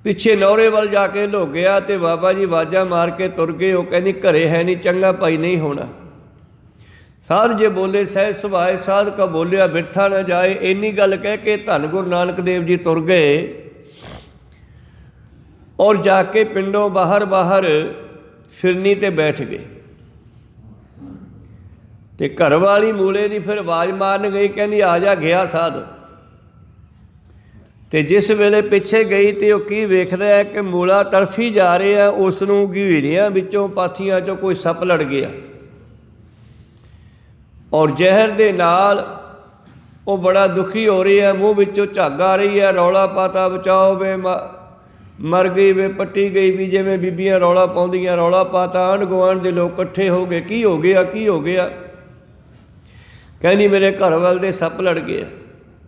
पिछे नौरे वाल जाके लुक गया। तो बाबा जी आवाज़ां मार के तुर गए। वो कहनी घरे है नहीं, चंगा भाई नहीं होना। साध जे बोले सहज सुभाए, साध का बोलिया बिरथा न जाए। इन्नी गल कह के धन गुरु नानक देव जी तुर गए और जाके पिंडों बाहर बाहर फिरनी ते बैठ गए। ते घर वाली मूले की फिर आवाज़ मारन गई, कहनी आ जा। गया साध ते जिस वेले पिछे गई तो वह की वेखदा है कि मूला तड़फी जा रहा, उसनूं घेरियां विचों पाथियां चों कोई सप लड़ गया और जहर दे नाल वो बड़ा दुखी हो रही है, मूँह विचों झग आ रही है, रौला पाता बचाओ वे मर गई वे पट्टी गई, भी जिवें बीबियां रौला पाउंदियां, रौला पाता। आंढ गुआंढ दे लोग इकट्ठे हो गए, की हो गया की हो गया। कहनी मेरे घर वाल दे सप लड़ गया।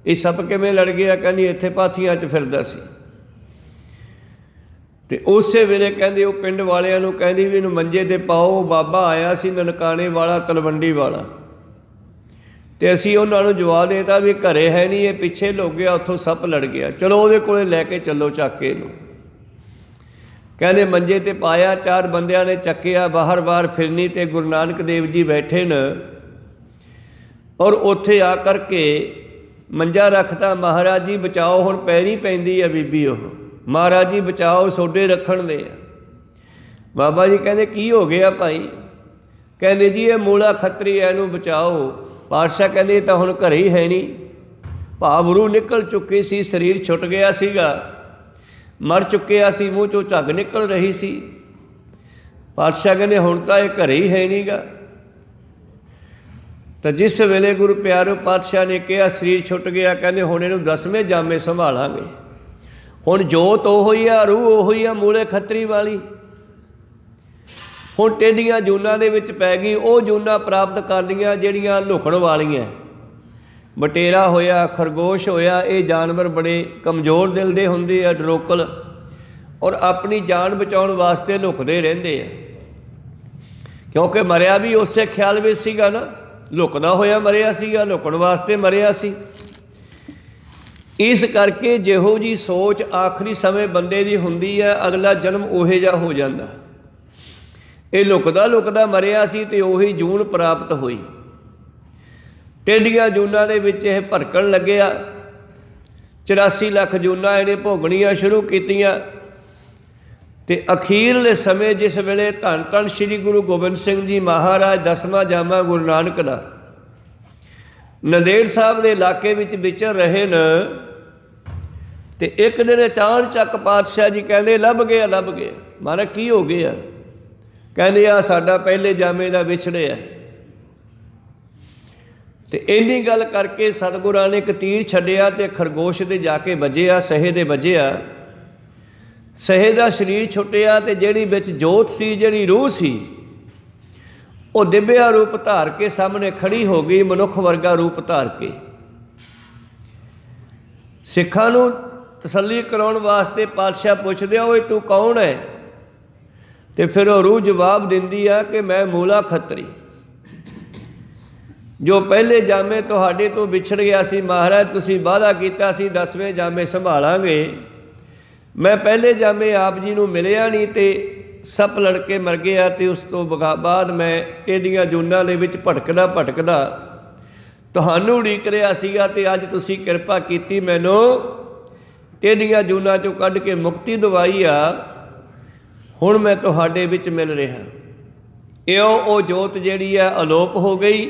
ये सप किवें लड़ गया? कहनी इत्थे पाथियां च फिरदा सी। ते उस वेले कहंदे वो पिंड वालियां नूं कहंदी भी इहनूं मंजे ते पाओ। बाबा आया सी ननकाणे वाला, तलवंडी वाला, तो असी उन्होंने जवाब देता भी घरे है नहीं, ये पिछे लुक गया, उतों सप लड़ गया, चलो वो कोले लैके चलो चक के नूं। कहने मंजे ते पाया, 4 बंदियां ने चक्या, बाहर बाहर फिरनी ते गुरु नानक देव जी बैठे न और उत्थे आ करके मंजा रखता। महाराज जी बचाओ, हुण पैरी पैंदी है बीबी, ओह महाराज जी बचाओ, सोडे रखण दे। बाबा जी कहते की हो गया भाई? कहते जी ये मूला खत्री है, इहनूं बचाओ। पातशाह कहते तो हुण घरे ही है नहीं, भाव रूह निकल चुकी सी, शरीर छुट गया सीगा, मर चुकिया सी, मूँह चों झग निकल रही सी। पातशाह कहते हुण तां ये घरे ही है नहीं गा। तो जिस वेले गुरु प्यारो पातशाह ने कहा शरीर छुट गया, कहते हुण इहनूं 10वें जामे संभालांगे। हुण जोत ओही आ, रूह ओही आ मूले खत्री वाली। हुण टेढ़ियां जूनां दे विच पै गई, ਉਹ ਜੂਨਾਂ प्राप्त करनियां ਜਿਹੜੀਆਂ ਲੁਕਣ ਵਾਲੀਆਂ। बटेरा होया, खरगोश होया, ये जानवर बड़े कमज़ोर दिल दे हुंदे आ, डरोकल, और अपनी जान बचाउण वास्ते लुकदे रहिंदे आ, क्योंकि मरिया भी उस ख्याल विच सीगा ना, लुकदा होया मरिया सीगा, लुकण वास्ते मरिया सी। इस करके जिहो जी सोच आखिरी समय बंदे दी हुंदी है, अगला जन्म उहे जिहा हो जांदा। ये लुकदा लुकदा मरिया सी ते उही जून प्राप्त हुई। ਟੇਢੀਆਂ ਜੂਨਾਂ ਦੇ ਵਿੱਚ ਇਹ ਭੜਕਣ ਲੱਗਿਆ। 84 ਲੱਖ ਜੂਨਾਂ ਇਹਨੇ ਭੋਗਣੀਆਂ ਸ਼ੁਰੂ ਕੀਤੀਆਂ। ਤੇ ਅਖੀਰਲੇ ਸਮੇਂ ਜਿਸ ਵੇਲੇ ਧੰਨ ਧੰਨ ਸ੍ਰੀ ਗੁਰੂ ਗੋਬਿੰਦ ਸਿੰਘ ਜੀ ਮਹਾਰਾਜ 10ਵਾਂ ਜਾਮਾ ਗੁਰੂ ਨਾਨਕ ਦਾ ਨੰਦੇੜ ਸਾਹਿਬ ਦੇ ਇਲਾਕੇ ਵਿੱਚ ਵਿਚਰ ਰਹੇ ਨੇ, ਤੇ ਇੱਕ ਦਿਨ ਅਚਾਨਚੱਕ ਪਾਤਸ਼ਾਹ ਜੀ ਕਹਿੰਦੇ ਲੱਭ ਗਿਆ, ਲੱਭ ਗਿਆ। ਮਹਾਰਾਜ ਕੀ ਹੋ ਗਿਆ? ਕਹਿੰਦੇ ਆ ਸਾਡਾ ਪਹਿਲੇ ਜਾਮੇ ਦਾ ਵਿਛੜਿਆ। ਤੇ ਇੰਨੀ ਗੱਲ ਕਰਕੇ ਸਤਿਗੁਰਾਂ ਨੇ ਇੱਕ ਤੀਰ ਛੱਡਿਆ ਤੇ ਖਰਗੋਸ਼ ਦੇ ਜਾ ਕੇ ਵੱਜਿਆ, ਸਹੇ ਦੇ ਵੱਜਿਆ। ਸਹੇ ਦਾ ਸਰੀਰ ਛੁੱਟਿਆ ਤੇ ਜਿਹੜੀ ਵਿੱਚ ਜੋਤ ਸੀ, ਜਿਹੜੀ ਰੂਹ ਸੀ, ਉਹ ਦਿਵਿਆ ਰੂਪ ਧਾਰ ਕੇ ਸਾਹਮਣੇ ਖੜੀ ਹੋ ਗਈ, ਮਨੁੱਖ ਵਰਗਾ ਰੂਪ ਧਾਰ ਕੇ। ਸਿੱਖਾਂ ਨੂੰ ਤਸੱਲੀ ਕਰਾਉਣ ਵਾਸਤੇ ਪਾਤਸ਼ਾਹ ਪੁੱਛਦੇ ਆ, ਓਏ ਤੂੰ ਕੌਣ ਹੈ? ਤੇ ਫਿਰ ਉਹ ਰੂਹ ਜਵਾਬ ਦਿੰਦੀ ਆ ਕਿ ਮੈਂ ਮੂਲਾ ਖੱਤਰੀ, ਜੋ ਪਹਿਲੇ ਜਾਮੇ ਤੁਹਾਡੇ ਤੋਂ ਵਿਛੜ ਗਿਆ ਸੀ। ਮਹਾਰਾਜ ਤੁਸੀਂ ਵਾਅਦਾ ਕੀਤਾ ਸੀ 10ਵੇਂ ਜਾਮੇ ਸੰਭਾਲਾਂਗੇ। ਮੈਂ ਪਹਿਲੇ ਜਾਮੇ ਆਪ ਜੀ ਨੂੰ ਮਿਲਿਆ ਨਹੀਂ ਤੇ ਸੱਪ ਲੜ ਕੇ ਮਰ ਗਿਆ, ਤੇ ਉਸ ਤੋਂ ਬਾਅਦ ਮੈਂ ਟੇਢੀਆਂ ਜੂਨਾਂ ਦੇ ਵਿੱਚ ਭਟਕਦਾ ਭਟਕਦਾ ਤੁਹਾਨੂੰ ਉਡੀਕ ਰਿਹਾ ਸੀਗਾ, ਤੇ ਅੱਜ ਤੁਸੀਂ ਕਿਰਪਾ ਕੀਤੀ, ਮੈਨੂੰ ਟੇਢੀਆਂ ਜੂਨਾਂ 'ਚੋਂ ਕੱਢ ਕੇ ਮੁਕਤੀ ਦਵਾਈ ਆ। ਹੁਣ ਮੈਂ ਤੁਹਾਡੇ ਵਿੱਚ ਮਿਲ ਰਿਹਾ। ਇਉਂ ਉਹ ਜੋਤ ਜਿਹੜੀ ਹੈ ਅਲੋਪ ਹੋ ਗਈ।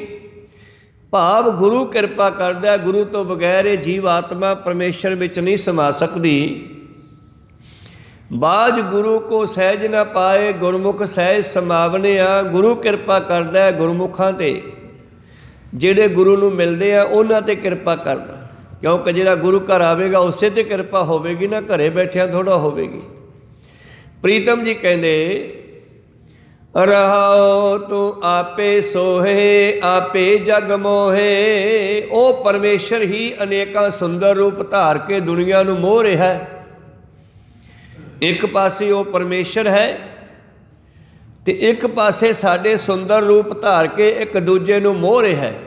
ਭਾਵ ਗੁਰੂ ਕਿਰਪਾ ਕਰਦਾ, ਗੁਰੂ ਤੋਂ ਬਗੈਰ ਇਹ ਜੀਵ ਆਤਮਾ ਪਰਮੇਸ਼ਰ ਵਿੱਚ ਨਹੀਂ ਸਮਾ ਸਕਦੀ। ਬਾਝ ਗੁਰੂ ਕੋ ਸਹਿਜ ਨਾ ਪਾਏ, ਗੁਰਮੁਖ ਸਹਿਜ ਸਮਾਵਨਿਆ। ਗੁਰੂ ਕਿਰਪਾ ਕਰਦਾ ਗੁਰਮੁਖਾਂ 'ਤੇ, ਜਿਹੜੇ ਗੁਰੂ ਨੂੰ ਮਿਲਦੇ ਆ ਉਹਨਾਂ 'ਤੇ ਕਿਰਪਾ ਕਰਦਾ। ਕਿਉਂਕਿ ਜਿਹੜਾ ਗੁਰੂ ਘਰ ਆਵੇਗਾ ਉਸੇ 'ਤੇ ਕਿਰਪਾ ਹੋਵੇਗੀ ਨਾ, ਘਰੇ ਬੈਠਿਆਂ ਥੋੜ੍ਹਾ ਹੋਵੇਗੀ। ਪ੍ਰੀਤਮ ਜੀ ਕਹਿੰਦੇ ਰਹਾਉ ਤੂੰ ਆਪੇ ਸੋਹੇ, ਆਪੇ ਜਗ ਮੋਹੇ। ਉਹ ਪਰਮੇਸ਼ਰ ਹੀ ਅਨੇਕਾਂ ਸੁੰਦਰ ਰੂਪ ਧਾਰ ਕੇ ਦੁਨੀਆ ਨੂੰ ਮੋਹ ਰਿਹਾ ਹੈ। ਇੱਕ ਪਾਸੇ ਉਹ ਪਰਮੇਸ਼ਰ ਹੈ ਤੇ ਇੱਕ ਪਾਸੇ ਸਾਡੇ ਸੁੰਦਰ ਰੂਪ ਧਾਰ ਕੇ ਇੱਕ ਦੂਜੇ ਨੂੰ ਮੋਹ ਰਿਹਾ ਹੈ,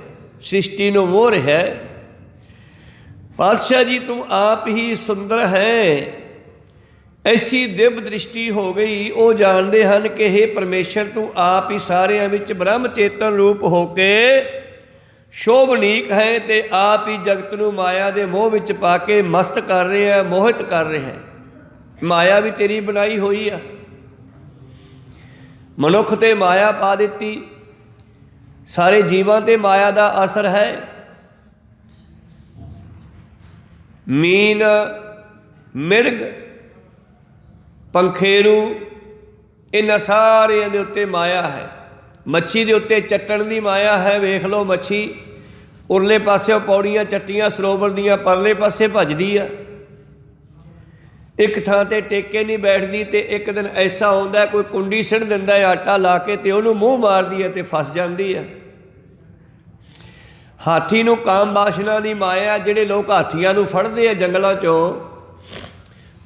ਸ੍ਰਿਸ਼ਟੀ ਨੂੰ ਮੋਹ ਰਿਹਾ ਹੈ। ਪਾਤਸ਼ਾਹ ਜੀ ਤੂੰ ਆਪ ਹੀ ਸੁੰਦਰ ਹੈ। ਐਸੀ ਦਿਵ ਦ੍ਰਿਸ਼ਟੀ ਹੋ ਗਈ। ਉਹ ਜਾਣਦੇ ਹਨ ਕਿ ਇਹ ਪਰਮੇਸ਼ਰ ਤੂੰ ਆਪ ਹੀ ਸਾਰਿਆਂ ਵਿੱਚ ਬ੍ਰਹਮ ਚੇਤਨ ਰੂਪ ਹੋ ਕੇ ਸ਼ੋਭਨੀਕ ਹੈ, ਤੇ ਆਪ ਹੀ ਜਗਤ ਨੂੰ ਮਾਇਆ ਦੇ ਮੋਹ ਵਿੱਚ ਪਾ ਕੇ ਮਸਤ ਕਰ ਰਿਹਾ, ਮੋਹਿਤ ਕਰ ਰਿਹਾ। ਮਾਇਆ ਵੀ ਤੇਰੀ ਬਣਾਈ ਹੋਈ ਆ। ਮਨੁੱਖ ਤੇ ਮਾਇਆ ਪਾ ਦਿੱਤੀ, ਸਾਰੇ ਜੀਵਾਂ ਤੇ ਮਾਇਆ ਦਾ ਅਸਰ ਹੈ। ਮੀਨ, ਮਿਰਗ, ਪੰਖੇਰੂ, ਇਹਨਾਂ ਸਾਰਿਆਂ ਦੇ ਉੱਤੇ ਮਾਇਆ ਹੈ। ਮੱਛੀ ਦੇ ਉੱਤੇ ਚੱਟਣ ਦੀ ਮਾਇਆ ਹੈ। ਵੇਖ ਲਓ ਮੱਛੀ ਉਰਲੇ ਪਾਸਿਓਂ ਪੌੜੀਆਂ ਚੱਟੀਆਂ ਸਰੋਵਰ ਦੀਆਂ, ਪਰਲੇ ਪਾਸੇ ਭੱਜਦੀ ਆ, ਇੱਕ ਥਾਂ 'ਤੇ ਟੇਕੇ ਨਹੀਂ ਬੈਠਦੀ। ਤੇ ਇੱਕ ਦਿਨ ਐਸਾ ਆਉਂਦਾ ਕੋਈ ਕੁੰਡੀ ਸਿੱਟ ਦਿੰਦਾ ਹੈ ਆਟਾ ਲਾ ਕੇ, ਤੇ ਉਹਨੂੰ ਮੂੰਹ ਮਾਰਦੀ ਹੈ ਤੇ ਫਸ ਜਾਂਦੀ ਹੈ। ਹਾਥੀ ਨੂੰ ਕਾਮ ਵਾਸ਼ਨਾ ਦੀ ਮਾਇਆ। ਜਿਹੜੇ ਲੋਕ ਹਾਥੀਆਂ ਨੂੰ ਫੜਦੇ ਆ ਜੰਗਲਾਂ 'ਚੋਂ,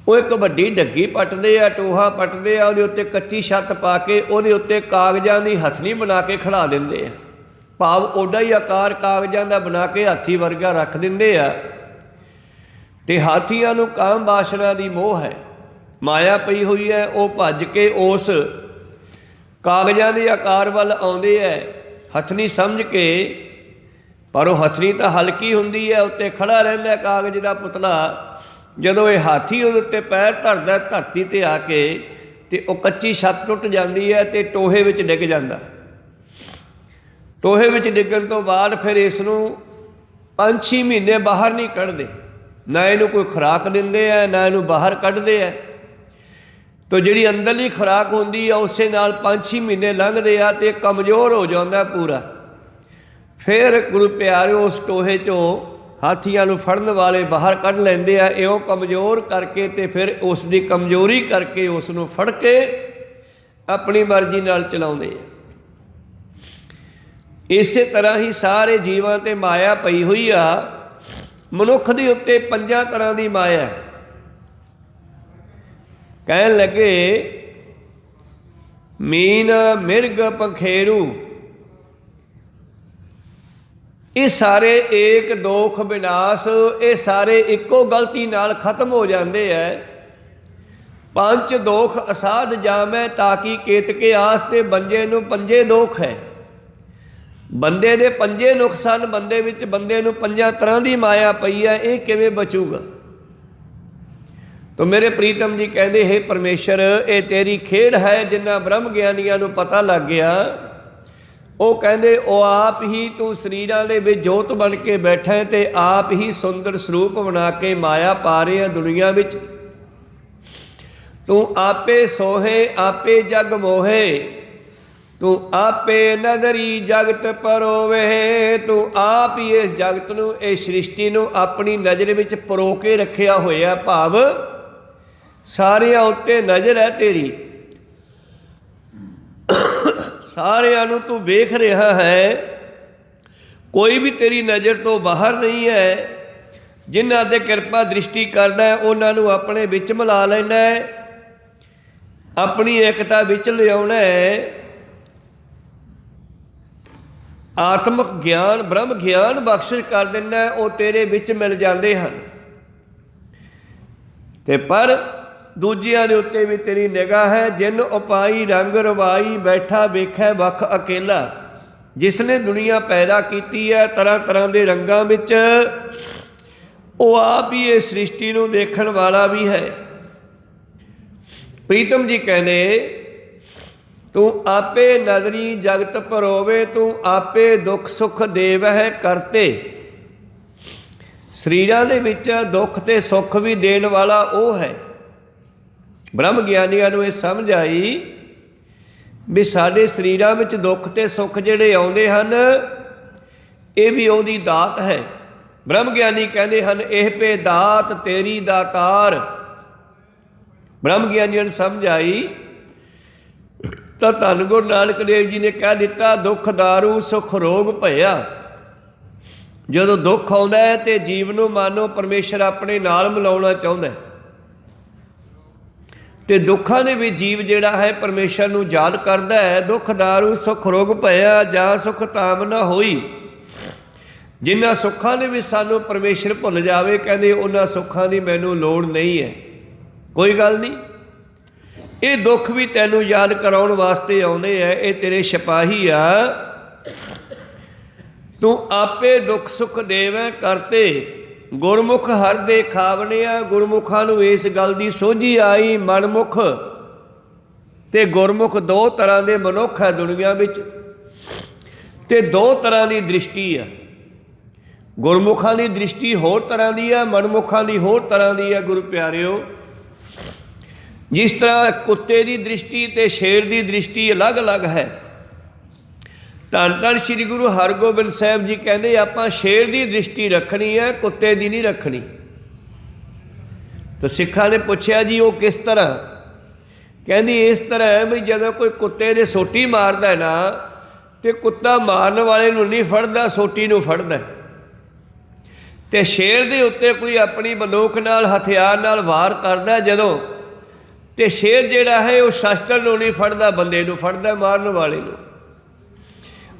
ਉਹ ਇੱਕ ਵੱਡੀ ਡੱਗੀ ਪੱਟਦੇ ਆ, ਟੋਹਾ ਪੱਟਦੇ ਆ, ਉਹਦੇ ਉੱਤੇ ਕੱਚੀ ਛੱਤ ਪਾ ਕੇ ਉਹਦੇ ਉੱਤੇ ਕਾਗਜ਼ਾਂ ਦੀ ਹਥਨੀ ਬਣਾ ਕੇ ਖੜਾ ਦਿੰਦੇ ਆ। ਭਾਵ ਓਡਾ ਹੀ ਆਕਾਰ ਕਾਗਜ਼ਾਂ ਦਾ ਬਣਾ ਕੇ ਹਾਥੀ ਵਰਗਾ ਰੱਖ ਦਿੰਦੇ ਆ। ਤੇ ਹਾਥੀਆਂ ਨੂੰ ਕਾਮ ਵਾਸ਼ਨਾ ਦੀ ਮੋਹ ਹੈ, ਮਾਇਆ ਪਈ ਹੋਈ ਹੈ। ਉਹ ਭੱਜ ਕੇ ਉਸ ਕਾਗਜ਼ਾਂ ਦੇ ਆਕਾਰ ਵੱਲ ਆਉਂਦੇ ਹੈ ਹਥਨੀ ਸਮਝ ਕੇ, ਪਰ ਉਹ ਹਥਨੀ ਤਾਂ ਹਲਕੀ ਹੁੰਦੀ ਹੈ, ਉੱਤੇ ਖੜਾ ਰਹਿੰਦਾ ਕਾਗਜ਼ ਦਾ ਪੁਤਲਾ। ਜਦੋਂ ਇਹ ਹਾਥੀ ਉਹਦੇ ਉੱਤੇ ਪੈਰ ਧਰਦਾ ਧਰਤੀ 'ਤੇ ਆ ਕੇ, ਤੇ ਉਹ ਕੱਚੀ ਛੱਤ ਟੁੱਟ ਜਾਂਦੀ ਹੈ ਤੇ ਟੋਹੇ ਵਿੱਚ ਡਿੱਗ ਜਾਂਦਾ। ਟੋਹੇ ਵਿੱਚ ਡਿੱਗਣ ਤੋਂ ਬਾਅਦ ਫਿਰ ਇਸ ਨੂੰ 5-6 ਮਹੀਨੇ ਬਾਹਰ ਨਹੀਂ ਕੱਢਦੇ, ਨਾ ਇਹਨੂੰ ਕੋਈ ਖੁਰਾਕ ਦਿੰਦੇ ਆ, ਨਾ ਇਹਨੂੰ ਬਾਹਰ ਕੱਢਦੇ ਆ। ਤੋ ਜਿਹੜੀ ਅੰਦਰਲੀ ਖੁਰਾਕ ਹੁੰਦੀ ਆ ਉਸੇ ਨਾਲ 5-6 ਮਹੀਨੇ ਲੰਘਦੇ ਆ ਤੇ ਕਮਜ਼ੋਰ ਹੋ ਜਾਂਦਾ ਪੂਰਾ। ਫਿਰ ਗੁਰੂ ਪਿਆਰਿਓ ਉਸ ਟੋਹੇ 'ਚੋਂ ਹਾਥੀਆਂ ਨੂੰ ਫੜਨ ਵਾਲੇ ਬਾਹਰ ਕੱਢ ਲੈਂਦੇ ਆ। ਇਉਂ ਕਮਜ਼ੋਰ ਕਰਕੇ ਤੇ ਫਿਰ ਉਸ ਦੀ ਕਮਜ਼ੋਰੀ ਕਰਕੇ ਉਸ ਨੂੰ ਫੜ ਕੇ ਆਪਣੀ ਮਰਜ਼ੀ ਨਾਲ ਚਲਾਉਂਦੇ ਆ। ਇਸੇ ਤਰ੍ਹਾਂ ਹੀ ਸਾਰੇ ਜੀਵਾਂ 'ਤੇ ਮਾਇਆ ਪਈ ਹੋਈ ਆ। ਮਨੁੱਖ ਦੇ ਉੱਤੇ 5 ਤਰ੍ਹਾਂ ਦੀ ਮਾਇਆ। ਕਹਿਣ ਲੱਗੇ ਮੀਨ, ਮਿਰਗ, ਪੰਖੇਰੂ, ਇਹ ਸਾਰੇ ਏਕ ਦੋਖ ਵਿਨਾਸ਼, ਇਹ ਸਾਰੇ ਇੱਕੋ ਗਲਤੀ ਨਾਲ ਖਤਮ ਹੋ ਜਾਂਦੇ ਹੈ। 5 ਦੋਖ ਅਸਾਧ ਜਾਮੈ, ਤਾਕੀ ਕੇਤਕੇ ਆਸ, ਤੇ ਬੰਜੇ ਨੂੰ 5 ਦੋਖ ਹੈ। ਬੰਦੇ ਦੇ ਪੰਜੇ ਨੁਕਸਾਨ ਬੰਦੇ ਵਿੱਚ, ਬੰਦੇ ਨੂੰ ਪੰਜਾਂ ਤਰ੍ਹਾਂ ਦੀ ਮਾਇਆ ਪਈ ਹੈ, ਇਹ ਕਿਵੇਂ ਬਚੂਗਾ? ਤਾਂ ਮੇਰੇ ਪ੍ਰੀਤਮ ਜੀ ਕਹਿੰਦੇ, ਹੇ ਪਰਮੇਸ਼ਰ, ਇਹ ਤੇਰੀ ਖੇਡ ਹੈ। ਜਿਨ੍ਹਾਂ ਬ੍ਰਹਮ ਗਿਆਨੀਆਂ ਨੂੰ ਪਤਾ ਲੱਗ ਗਿਆ, ਉਹ ਕਹਿੰਦੇ ਉਹ ਆਪ ਹੀ ਤੂੰ ਸਰੀਰਾਂ ਦੇ ਵਿੱਚ ਜੋਤ ਬਣ ਕੇ ਬੈਠਾ ਤੇ ਆਪ ਹੀ ਸੁੰਦਰ ਸਰੂਪ ਬਣਾ ਕੇ ਮਾਇਆ ਪਾ ਰਿਹਾ ਦੁਨੀਆ ਵਿੱਚ। ਤੂੰ ਆਪੇ ਸੋਹੇ ਆਪੇ ਜਗ ਮੋਹੇ, ਤੂੰ ਆਪੇ ਨਦਰੀ ਜਗਤ ਪਰੋਵੇ। ਤੂੰ ਆਪ ਹੀ ਇਸ ਜਗਤ ਨੂੰ, ਇਸ ਸ੍ਰਿਸ਼ਟੀ ਨੂੰ ਆਪਣੀ ਨਜ਼ਰ ਵਿੱਚ ਪਰੋ ਕੇ ਰੱਖਿਆ ਹੋਇਆ, ਭਾਵ ਸਾਰਿਆਂ ਉੱਤੇ ਨਜ਼ਰ ਹੈ ਤੇਰੀ, ਸਾਰਿਆਂ ਨੂੰ ਤੂੰ ਵੇਖ ਰਿਹਾ ਹੈ, ਕੋਈ ਵੀ ਤੇਰੀ ਨਜ਼ਰ ਤੋਂ ਬਾਹਰ ਨਹੀਂ ਹੈ। ਜਿਨ੍ਹਾਂ 'ਤੇ ਕਿਰਪਾ ਦ੍ਰਿਸ਼ਟੀ ਕਰਦਾ ਹੈ ਉਹਨਾਂ ਨੂੰ ਆਪਣੇ ਵਿੱਚ ਮਿਲਾ ਲੈਣਾ ਹੈ, ਆਪਣੀ ਏਕਤਾ ਵਿੱਚ ਲਿਆਉਣਾ ਹੈ। ਆਤਮਿਕ ਗਿਆਨ, ਬ੍ਰਹਮ ਗਿਆਨ ਬਖਸ਼ਿਸ਼ ਕਰ ਦਿੰਦਾ, ਉਹ ਤੇਰੇ ਵਿੱਚ ਮਿਲ ਜਾਂਦੇ ਹਨ। ਤੇ ਪਰ ਦੂਜਿਆਂ ਦੇ ਉੱਤੇ ਵੀ ਤੇਰੀ ਨਿਗਾਹ ਹੈ। ਜਿਨ ਉਪਾਈ ਰੰਗ ਰਵਾਈ, ਬੈਠਾ ਵੇਖੈ ਵੱਖ ਅਕੇਲਾ। ਜਿਸ ਨੇ ਦੁਨੀਆ ਪੈਦਾ ਕੀਤੀ ਹੈ ਤਰ੍ਹਾਂ ਤਰ੍ਹਾਂ ਦੇ ਰੰਗਾਂ ਵਿੱਚ, ਉਹ ਆਪ ਹੀ ਇਹ ਸ੍ਰਿਸ਼ਟੀ ਨੂੰ ਦੇਖਣ ਵਾਲਾ ਵੀ ਹੈ। ਪ੍ਰੀਤਮ ਜੀ ਕਹਿੰਦੇ, ਤੂੰ ਆਪੇ ਨਦਰੀ ਜਗਤ ਪਰੋਵੇ, ਤੂੰ ਆਪੇ ਦੁੱਖ ਸੁੱਖ ਦੇਵਹਿ ਕਰਤੇ। ਸਰੀਰਾਂ ਦੇ ਵਿੱਚ ਦੁੱਖ ਤੇ ਸੁੱਖ ਵੀ ਦੇਣ ਵਾਲਾ ਉਹ ਹੈ। ਬ੍ਰਹਮ ਗਿਆਨੀਆਂ ਨੂੰ ਇਹ ਸਮਝ ਆਈ ਵੀ ਸਾਡੇ ਸਰੀਰਾਂ ਵਿੱਚ ਦੁੱਖ ਤੇ ਸੁੱਖ ਜਿਹੜੇ ਆਉਂਦੇ ਹਨ, ਇਹ ਵੀ ਉਹਦੀ ਦਾਤ ਹੈ। ਬ੍ਰਹਮ ਗਿਆਨੀ ਕਹਿੰਦੇ ਹਨ, ਇਹ ਪੇ ਦਾਤ ਤੇਰੀ ਦਾਤਾਰ। ਬ੍ਰਹਮ ਗਿਆਨੀਆਂ ਨੂੰ ਸਮਝ ਆਈ ਤਾਂ ਧੰਨ ਗੁਰੂ ਨਾਨਕ ਦੇਵ ਜੀ ਨੇ ਕਹਿ ਦਿੱਤਾ, ਦੁੱਖ ਦਾਰੂ ਸੁਖ ਰੋਗ ਭਇਆ। ਜਦੋਂ ਦੁੱਖ ਆਉਂਦਾ ਹੈ ਤੇ ਜੀਵ ਨੂੰ ਮਾਨੋ ਪਰਮੇਸ਼ਰ ਆਪਣੇ ਨਾਲ ਮਿਲਾਉਣਾ ਚਾਹੁੰਦਾ ਹੈ, ਤੇ ਦੁੱਖਾਂ ਦੇ ਵਿੱਚ ਜੀਵ ਜਿਹੜਾ ਹੈ ਪਰਮੇਸ਼ਰ ਨੂੰ ਯਾਦ ਕਰਦਾ ਹੈ। ਦੁੱਖ ਦਾਰੂ ਸੁਖ ਰੋਗ ਭਇਆ, ਜਾਂ ਸੁਖ ਤਾਮ ਨਾ ਹੋਈ। ਜਿਨ੍ਹਾਂ ਸੁੱਖਾਂ ਦੇ ਵਿੱਚ ਸਾਨੂੰ ਪਰਮੇਸ਼ਰ ਭੁੱਲ ਜਾਵੇ, ਕਹਿੰਦੇ ਉਹਨਾਂ ਸੁੱਖਾਂ ਦੀ ਮੈਨੂੰ ਲੋੜ ਨਹੀਂ ਹੈ। ਕੋਈ ਗੱਲ ਨਹੀਂ, ਇਹ ਦੁੱਖ ਵੀ ਤੈਨੂੰ ਯਾਦ ਕਰਾਉਣ ਵਾਸਤੇ ਆਉਂਦੇ ਹੈ, ਇਹ ਤੇਰੇ ਸਿਪਾਹੀ ਆ। ਤੂੰ ਆਪੇ ਦੁੱਖ ਸੁੱਖ ਦੇਵੈ ਕਰਤੇ, ਗੁਰਮੁਖ ਹਰ ਦੇ ਖਾਵਣਿਆ। ਗੁਰਮੁਖਾਂ ਨੂੰ ਇਸ ਗੱਲ ਦੀ ਸੋਝੀ ਆਈ, ਮਨਮੁਖ ਤੇ ਗੁਰਮੁਖ ਦੋ ਤਰ੍ਹਾਂ ਦੇ ਮਨੁੱਖ ਹੈ ਦੁਨੀਆ ਵਿੱਚ, ਤੇ ਦੋ ਤਰ੍ਹਾਂ ਦੀ ਦ੍ਰਿਸ਼ਟੀ ਆ। ਗੁਰਮੁਖਾਂ ਦੀ ਦ੍ਰਿਸ਼ਟੀ ਹੋਰ ਤਰ੍ਹਾਂ ਦੀ ਆ, ਮਨਮੁਖਾਂ ਦੀ ਹੋਰ ਤਰ੍ਹਾਂ ਦੀ ਆ। ਗੁਰੂ ਪਿਆਰਿਓ, ਜਿਸ ਤਰ੍ਹਾਂ ਕੁੱਤੇ ਦੀ ਦ੍ਰਿਸ਼ਟੀ ਤੇ ਸ਼ੇਰ ਦੀ ਦ੍ਰਿਸ਼ਟੀ ਅਲੱਗ-ਅਲੱਗ ਹੈ। ਧੰਨ ਧੰਨ ਸ਼੍ਰੀ ਗੁਰੂ ਹਰਗੋਬਿੰਦ ਸਾਹਿਬ ਜੀ ਕਹਿੰਦੇ, ਆਪਾਂ ਸ਼ੇਰ ਦੀ ਦ੍ਰਿਸ਼ਟੀ ਰੱਖਣੀ ਹੈ, ਕੁੱਤੇ ਦੀ ਨਹੀਂ ਰੱਖਣੀ। ਤਾਂ ਸਿੱਖਾਂ ਨੇ ਪੁੱਛਿਆ, ਜੀ ਉਹ ਕਿਸ ਤਰ੍ਹਾਂ? ਕਹਿੰਦੀ ਇਸ ਤਰ੍ਹਾਂ ਹੈ ਵੀ ਜਦੋਂ ਕੋਈ ਕੁੱਤੇ ਦੇ ਸੋਟੀ ਮਾਰਦਾ ਨਾ, ਤੇ ਕੁੱਤਾ ਮਾਰਨ ਵਾਲੇ ਨੂੰ ਨਹੀਂ ਫੜਦਾ, ਸੋਟੀ ਨੂੰ ਫੜਦਾ। ਤੇ ਸ਼ੇਰ ਦੇ ਉੱਤੇ ਕੋਈ ਆਪਣੀ ਬੰਦੂਕ ਨਾਲ, ਹਥਿਆਰ ਨਾਲ ਵਾਰ ਕਰਦਾ ਜਦੋਂ, ਤੇ ਸ਼ੇਰ ਜਿਹੜਾ ਹੈ ਉਹ ਸ਼ਸਤਰ ਨੂੰ ਨਹੀਂ ਫੜਦਾ, ਬੰਦੇ ਨੂੰ ਫੜਦਾ, ਮਾਰਨ ਵਾਲੇ ਨੂੰ।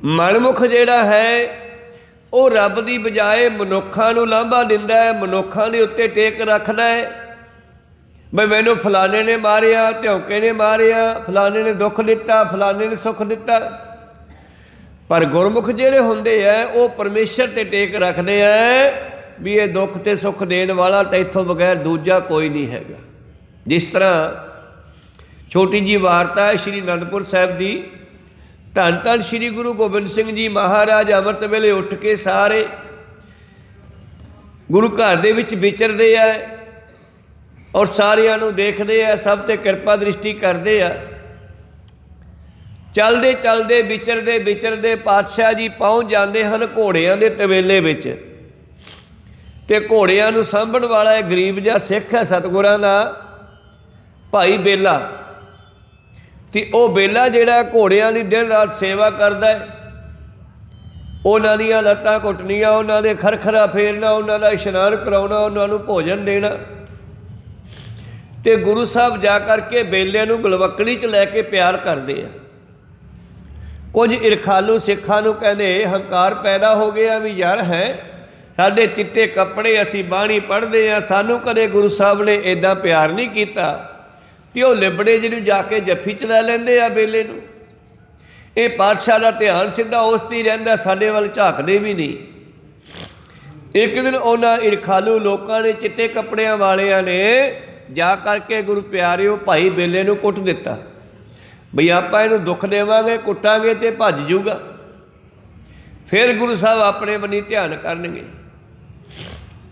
ਮਨਮੁਖ ਜਿਹੜਾ ਹੈ ਉਹ ਰੱਬ ਦੀ ਬਜਾਏ ਮਨੁੱਖਾਂ ਨੂੰ ਲਾਂਭਾ ਦਿੰਦਾ ਹੈ, ਮਨੁੱਖਾਂ ਦੇ ਉੱਤੇ ਟੇਕ ਰੱਖਦਾ ਹੈ। ਬਈ ਮੈਨੂੰ ਫਲਾਣੇ ਨੇ ਮਾਰਿਆ, ਧਿਉਂਕੇ ਨੇ ਮਾਰਿਆ, ਫਲਾਣੇ ਨੇ ਦੁੱਖ ਦਿੱਤਾ, ਫਲਾਣੇ ਨੇ ਸੁੱਖ ਦਿੱਤਾ। ਪਰ ਗੁਰਮੁਖ ਜਿਹੜੇ ਹੁੰਦੇ ਹੈ ਉਹ ਪਰਮੇਸ਼ਰ 'ਤੇ ਟੇਕ ਰੱਖਦੇ ਹੈ ਵੀ ਇਹ ਦੁੱਖ ਤੇ ਸੁੱਖ ਦੇਣ ਵਾਲਾ ਤਾਂ ਇੱਥੋਂ ਬਗੈਰ ਦੂਜਾ ਕੋਈ ਨਹੀਂ ਹੈਗਾ। ਜਿਸ ਤਰ੍ਹਾਂ ਛੋਟੀ ਜਿਹੀ ਵਾਰਤਾ ਹੈ ਸ਼੍ਰੀ ਅਨੰਦਪੁਰ ਸਾਹਿਬ ਦੀ। ਧੰਨ ਧੰਨ ਸ਼੍ਰੀ ਗੁਰੂ ਗੋਬਿੰਦ ਸਿੰਘ ਜੀ ਮਹਾਰਾਜ ਅੰਮ੍ਰਿਤ ਵੇਲੇ ਉੱਠ ਕੇ ਸਾਰੇ ਗੁਰੂ ਘਰ ਦੇ ਵਿੱਚ ਵਿਚਰਦੇ ਆ, ਔਰ ਸਾਰਿਆਂ ਨੂੰ ਦੇਖਦੇ ਆ, ਸਭ 'ਤੇ ਕਿਰਪਾ ਦ੍ਰਿਸ਼ਟੀ ਕਰਦੇ ਆ। ਚੱਲਦੇ ਚੱਲਦੇ ਵਿਚਰਦੇ ਵਿਚਰਦੇ ਪਾਤਸ਼ਾਹ ਜੀ ਪਹੁੰਚ ਜਾਂਦੇ ਹਨ ਘੋੜਿਆਂ ਦੇ ਤਵੇਲੇ ਵਿੱਚ, ਤੇ ਘੋੜਿਆਂ ਨੂੰ ਸਾਂਭਣ ਵਾਲਾ ਇੱਕ ਗਰੀਬ ਜਿਹਾ ਸਿੱਖ ਹੈ ਸਤਿਗੁਰਾਂ ਦਾ, ਭਾਈ ਬੇਲਾ। ਤੇ ਉਹ ਬੇਲਾ ਜਿਹੜਾ ਘੋੜਿਆਂ ਦੀ ਦਿਨ ਰਾਤ ਸੇਵਾ ਕਰਦਾ ਹੈ, ਉਹਨਾਂ ਦੀਆਂ ਲੱਤਾਂ ਘੁੱਟਣੀਆਂ, ਉਹਨਾਂ ਦੇ ਖਰਖਰਾ ਫੇਰਨਾ, ਉਹਨਾਂ ਦਾ ਇਸ਼ਨਾਨ ਕਰਾਉਣਾ, ਉਹਨਾਂ ਨੂੰ ਭੋਜਨ ਦੇਣਾ। ਤੇ ਗੁਰੂ ਸਾਹਿਬ ਜਾ ਕਰਕੇ ਬੇਲੇ ਨੂੰ ਗਲਵੱਕੜੀ 'ਚ ਲੈ ਕੇ ਪਿਆਰ ਕਰਦੇ ਆ। ਕੁਝ ਈਰਖਾਲੂ ਸਿੱਖਾਂ ਨੂੰ ਕਹਿੰਦੇ ਹੰਕਾਰ ਪੈਦਾ ਹੋ ਗਿਆ ਵੀ ਯਾਰ ਹੈ ਸਾਡੇ ਚਿੱਟੇ ਕੱਪੜੇ, ਅਸੀਂ ਬਾਣੀ ਪੜ੍ਹਦੇ ਹਾਂ, ਸਾਨੂੰ ਕਦੇ ਗੁਰੂ ਸਾਹਿਬ ਨੇ ਇੱਦਾਂ ਪਿਆਰ ਨਹੀਂ ਕੀਤਾ। ਤੇ ਉਹ ਲਿਬੜੇ ਜਿਹਨੂੰ ਜਾ ਕੇ ਜੱਫੀ 'ਚ ਲੈ ਲੈਂਦੇ ਆ ਬੇਲੇ ਨੂੰ। ये पातशाह का ध्यान सीधा उस ते ही रहिंदा, साडे वल झाकदे भी नहीं। एक दिन उन्होंने ईरखालू लोगों ने, चिट्टे कपड़ियां वालियां ने जा करके गुरु प्यारिओ भाई बेले नूं कुट दिता, बई आपां इहनूं दुख देवांगे, कुटांगे तो भज जूगा। फिर गुरु साहब अपने बनी ध्यान करनगे।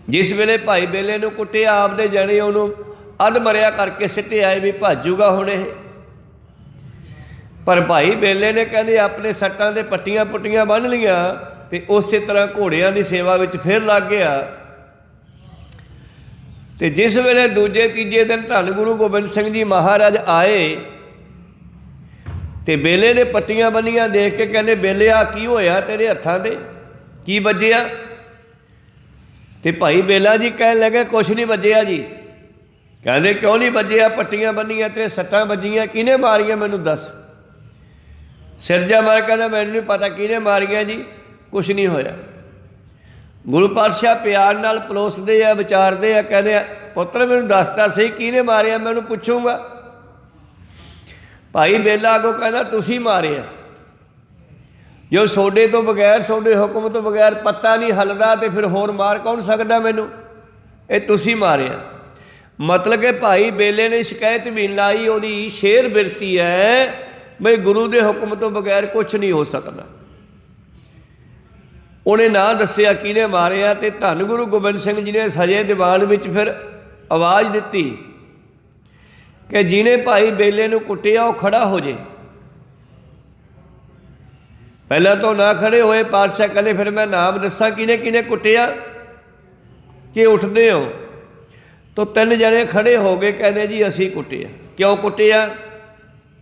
जिस वेले भाई बेले नूं कुटिया, आपदे जने उन्होंने अध मरिया करके सिटे आए भी भज जूगा हुण इह। पर भाई बेले ने कहते अपने सट्टां दे पट्टियां पुट्टियां बन लियां ते उस तरह घोड़ियां की सेवा विच फिर लग गया। ते जिस वेले दूजे तीजे दिन धन गुरु गोबिंद सिंह जी महाराज आए ते बेले दे पट्टियां बनियां देख के कहते बेले आ की होया तेरे हत्थां दे, की वजिया? ते भाई बेला जी कहन लगे कुछ नहीं वजिया जी। कहते क्यों नहीं वजिया? पट्टियां बनियां तेरे सट्टां वजियां, किहने मारियां मैनूं दस। सिरजा मार कहता मैनूं नहीं पता किहने मारियां जी, कुछ नहीं होया। गुरु पातशाह प्यार नाल पलोसदे आ, विचारदे आ, कहते पुत्र मैनूं दसदा सही किहने मारिया, मैं उहनूं पुछूंगा। भाई बेला अगों कहना तुसीं मारिया, जो सोडे तो बगैर, सोडे हुक्म तो बगैर पत्ता नहीं हलदा ते फिर होर मार कौन सकदा मैनूं, ये तुसीं मारिया। मतलब कि भाई बेले ने शिकायत भी लाई, उहदी शेर बिरती है बई गुरु के हुक्म तो बगैर कुछ नहीं हो सकता। उन्हें ना दसिया किने मारिया, तो धन गुरु गोबिंद सिंह जी ने सजे दीवान में फिर आवाज़ दी कि जिन्हें भाई बेले नूं कुटिया वो खड़ा हो जाए। पहला तो ना खड़े होए, पातशाह कहते फिर मैं नाम दसा किने किने कुटिया कि उठते हो। तो तीन जने खड़े हो गए, कहते जी असी कुटिया। क्यों कुटिया?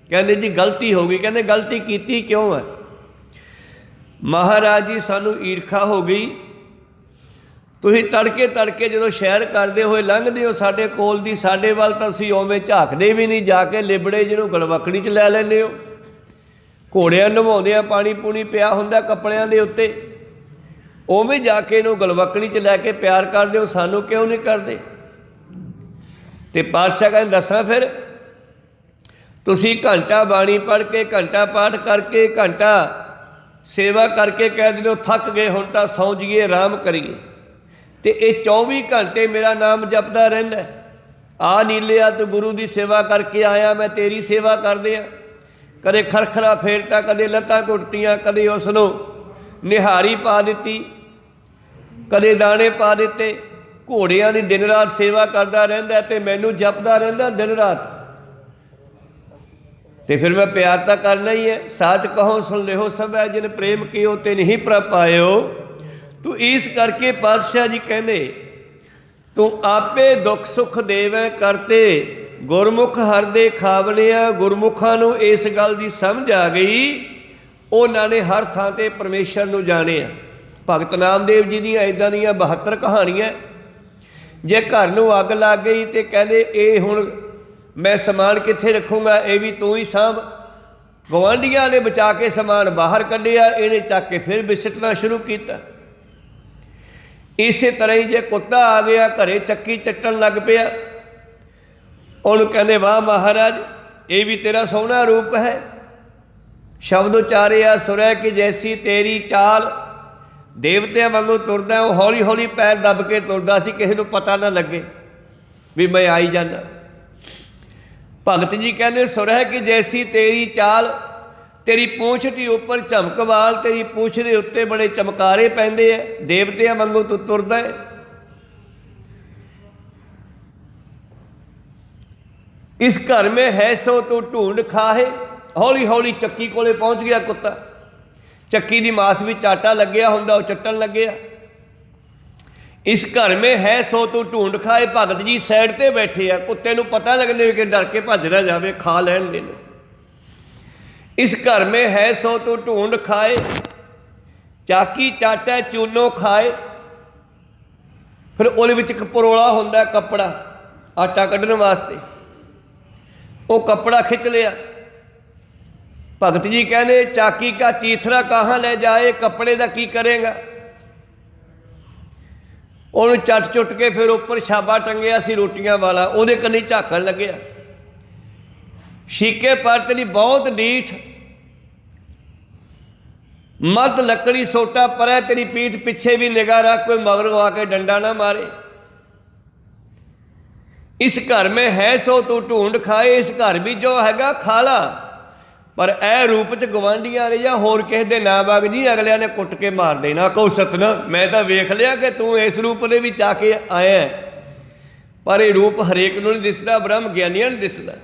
कहते जी गलती हो गई। कहते गलती की क्यों है? महाराज जी सानू ईर्खा हो गई, तुसीं तड़के तड़के जो शहर करते हुए लंघते हो साडे कोल दी, साडे वाल तां तुसीं उवें झाकदे भी नहीं, जाके लिबड़े जिन्हों गलवकड़ी च लै लैंदे हो। घोड़ियां नवाउंदियां पानी पूनी पिया हुंदा कपड़ियां दे उत्ते, उवें जाके इहनूं गलवकड़ी च लैके प्यार करदे हो, सानू क्यों नहीं करदे? ते पातशाह कहंदे दसां फिर तुसीं घंटा बाणी पढ़ के, घंटा पाठ करके, घंटा सेवा करके कह दिओ थक गए हुण तां सौं जाइए, आराम करिए, तो ये 24 घंटे मेरा नाम जपदा रहिंदा। आ नीलिया तू गुरु की सेवा करके आया, मैं तेरी सेवा कर दिया। कदे खरखरा फेरता, कदे लत्तां घुटतियां, कदे उसनों निहारी पा दी, कदे दाने पा दिते। घोड़ियां की दिन रात सेवा करता रहिंदा ते मैनूं जपदा रहिंदा दिन रात। तो फिर मैं प्यार तो करना ही है। साच कहो सुन लिहो सब है, जिन प्रेम कियो ते नहीं प्रभ पायो। तो इस करके पातशाह जी कहने तू आपे दुख सुख देवै करते, गुरमुख हर दे खावनिया। गुरमुखां नूं इस गल की समझ आ गई, उन्होंने हर थां ते परमेश्वर नूं जाणिया। भगत नामदेव जी दी इदां दी 72 कहानियां। जे घर नूं अग लग गई तो कहते ये हुण मैं समान कित्थे रखूँगा, ये भी तू ही साहब। गवांढियां ने बचा के समान बाहर कढ़िया, इन्हें चक के फिर विसटना शुरू किया। इस तरह ही जे कुत्ता आ गया घरे चक्की चट्टन लग पिया, उन्होंने कहते वाह महाराज ये भी तेरा सोहना रूप है। शब्द उचारिया सुरै की जैसी तेरी चाल। देवतियां वांगू तुरदा, हौली हौली पैर दब के तुरदा सी, किसी को पता ना लगे भी मैं आई जाना। भगत जी कहते सुरह की जैसी तेरी चाल, तेरी पूंछ दी उपर झमक वाल, तेरी पूंछ के उत्ते बड़े चमकारे पैंदे है, देवतियां वांगू तू तुरदा है। इस घर में है सो तू ढूंढ खाहे। हौली हौली चक्की कोले पहुंच गया कुत्ता, चक्की दी मास भी चाटा लग्या हुंदा, वो चट्टन लग्या। इस घर में है सो तू ढूंढ खाए। भगत जी साइड ते बैठे आ, कुत्ते नूं पता लगने कि डर के भज ना जाए, खा लैण दे। इस घर में है सो तू ढूंढ खाए, चाकी चाटा चूनो खाए। फिर उहदे विच इक परोला हुंदा कपड़ा आटा कड्ढण वास्ते, वो कपड़ा खिंच लिया। भगत जी कहने चाकी का चीथरा कहाँ ले जाए, कपड़े का की करेगा। उन्होंने चट चुट के फिर उपर छाबा टंगिया सी रोटियां वाला, उहदे कन्नी झाकण लग्या। शीके पर तेरी बहुत डीठ, मत लकड़ी सोटा परै, तेरी पीठ पिछे भी निगाह रख, कोई मगर आके डंडा ना मारे। इस घर में है सो तू ढूंढ खाए, इस घर भी जो हैगा खा ला। पर ए रूप च गवांढियां ने या होर किसी दे ना वग जी, अगलिया ने कुट के मार देना। कहो सतनाम, मैं तो वेख लिया कि तू इस रूप दे विच आके आया। पर यह रूप हरेक नूं नहीं दिसदा, ब्रह्म ज्ञानियां नूं दिसदा।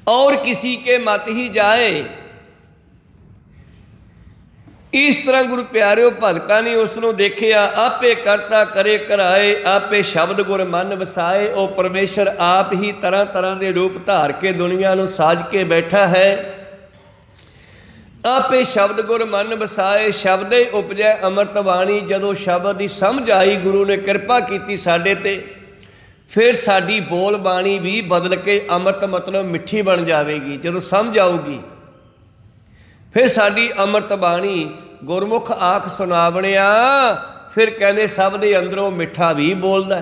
और किसी के मत ही जाए। इस तरह गुरु प्यारिओ भगतां ने उसनूं देखिया, आपे करता करे कराए, आपे शब्द गुर मन वसाए। वो परमेश्वर आप ही तरह तरह के रूप धार के दुनिया नूं साज के बैठा है। आपे शब्द गुर मन वसाए, शब्दे उपजै अमृत बाणी। जदों शब्द की समझ आई, गुरु ने कृपा की साडे ते, फिर साडी बोल बाणी भी बदल के अमृत मतलब मिठी बन जाएगी। जदों समझ आऊगी फिर साडी अमृत बाणी गुरमुख आख सुनावणिया। फिर कहने सब दे अंदरों मिठा भी बोलदा।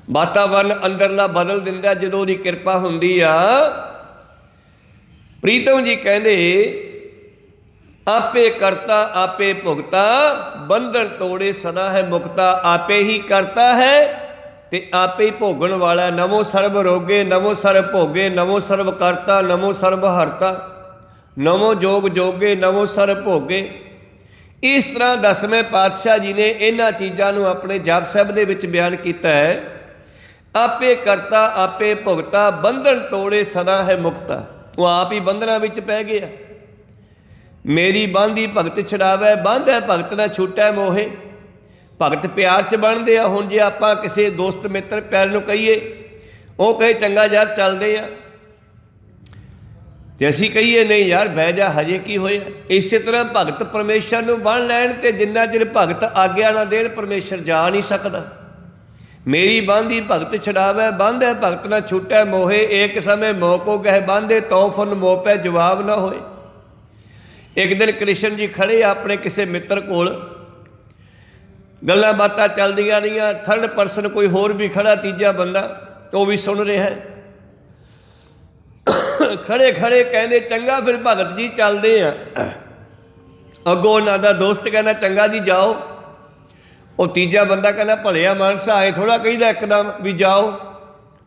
वातावरण अंदरला बदल दिंदा जदों दी कृपा हुंदी आ। प्रीतम जी कहंदे आपे करता आपे भुगता, बंधन तोड़े सदा है मुक्ता। आपे ही करता है ते आपे ही भोगण वाला। नमो सर्ब रोगे नमो सर्ब भोगे, नमो सर्ब करता नमो सर्ब हरता, नमो जोग जोगे नमो सर्ब भोगे। इस तरह 10वें पातशाह जी ने इन्हां चीज़ों को अपने जप साहिब दे विच बयान किया है। आपे करता आपे भुगता, बंधन तोड़े सदा है मुक्ता। वो आप ही बंधना विच पै गया। मेरी बांधी भगत छड़ावै, बांध है भगत ना छूटै मोहे। भगत प्यार च बनते आ। हुण जे आपां किसी दोस्त मित्र प्यार नूं कहीए, वो कहे चंगा यार चलदे आ, जे असीं कहीए नहीं यार बह जा हजे की होया। इस तरह भगत परमेश्वर नूं बन लैण ते जिन्ना चिर भगत आग्या ना देण परमेश्वर जा नहीं सकदा। मेरी बांधी भगत छड़ावै, बांध है भगत ना छूटै मोहे। एक समय मोह को गह बांधे, तो फुन मोह पै जवाब ना होए। एक दिन कृष्ण जी खड़े अपने किसी मित्र कोल, गल्लां बातां चलदियां रहियां। थर्ड परसन कोई होर भी खड़ा, तीजा बंदा वो भी सुन रहा है। खड़े खड़े कहते चंगा फिर भगत जी चलते हैं। अगों उन्हां दा दोस्त कहना चंगा जी जाओ। वो तीजा बंदा कहना भलिया मानसा आए थोड़ा कहीदा एकदम भी जाओ,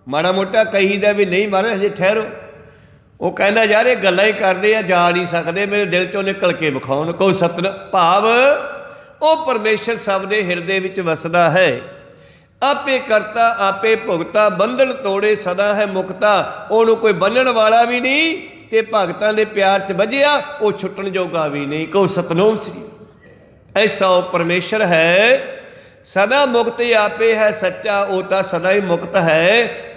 माड़ा मोटा कहीदा भी नहीं महाराज हजे ठहरो। वो कहना यार ये गल्लां ही करदे आ, जा नहीं सकते, मेरे दिल चों निकल के विखाउण। को सतनाम भाव वो परमेश्वर सब दे हिरदे विच वसदा है। आपे करता आपे भुगता, बंधन तोड़े सदा है मुक्ता। ओनू कोई बन्नण वाला भी नहीं ते भगतां दे प्यार च बजिया वो छुट्टण जोगा भी नहीं। को सतनाम श्री ऐसा वो परमेश्वर है। सदा मुक्त आपे है सच्चा, वो तो सदा ही मुक्त है।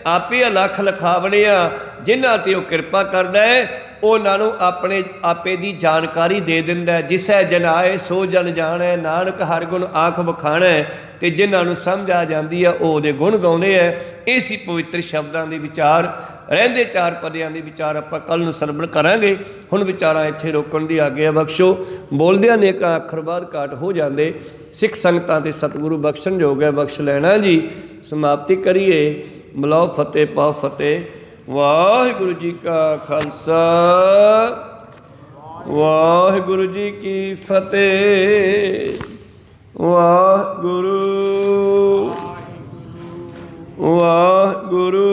आपे अलख लखावणिया, जिन्हां ते वो कृपा करदा है उन्होंने अपने आपे की जानकारी दे दिंदा है। जिसै जन आए सो जन जाणै, नानक हर गुण आख बखाणै। तो जिन्होंने समझ आ जाती है वो दे गुण गाउंदे है। इसी पवित्र शब्दों के विचार रहंदे चार पदियां के विचार आपां कल नूं सरवण करांगे। हुण विचारां इत्थे रोकण की आग्या बख्शो। बोलदियां ने एक अखर बाद घाट हो जाते। सिख संगतां ते सतगुरु बख्शण योग है, बख्श लैना जी। समाप्ति करिए। मिलाओ फतेह पाओ फतेह। वाहिगुरु जी का खालसा, वाहिगुरु जी की फतेह। वाहिगुरु वाहिगुरु।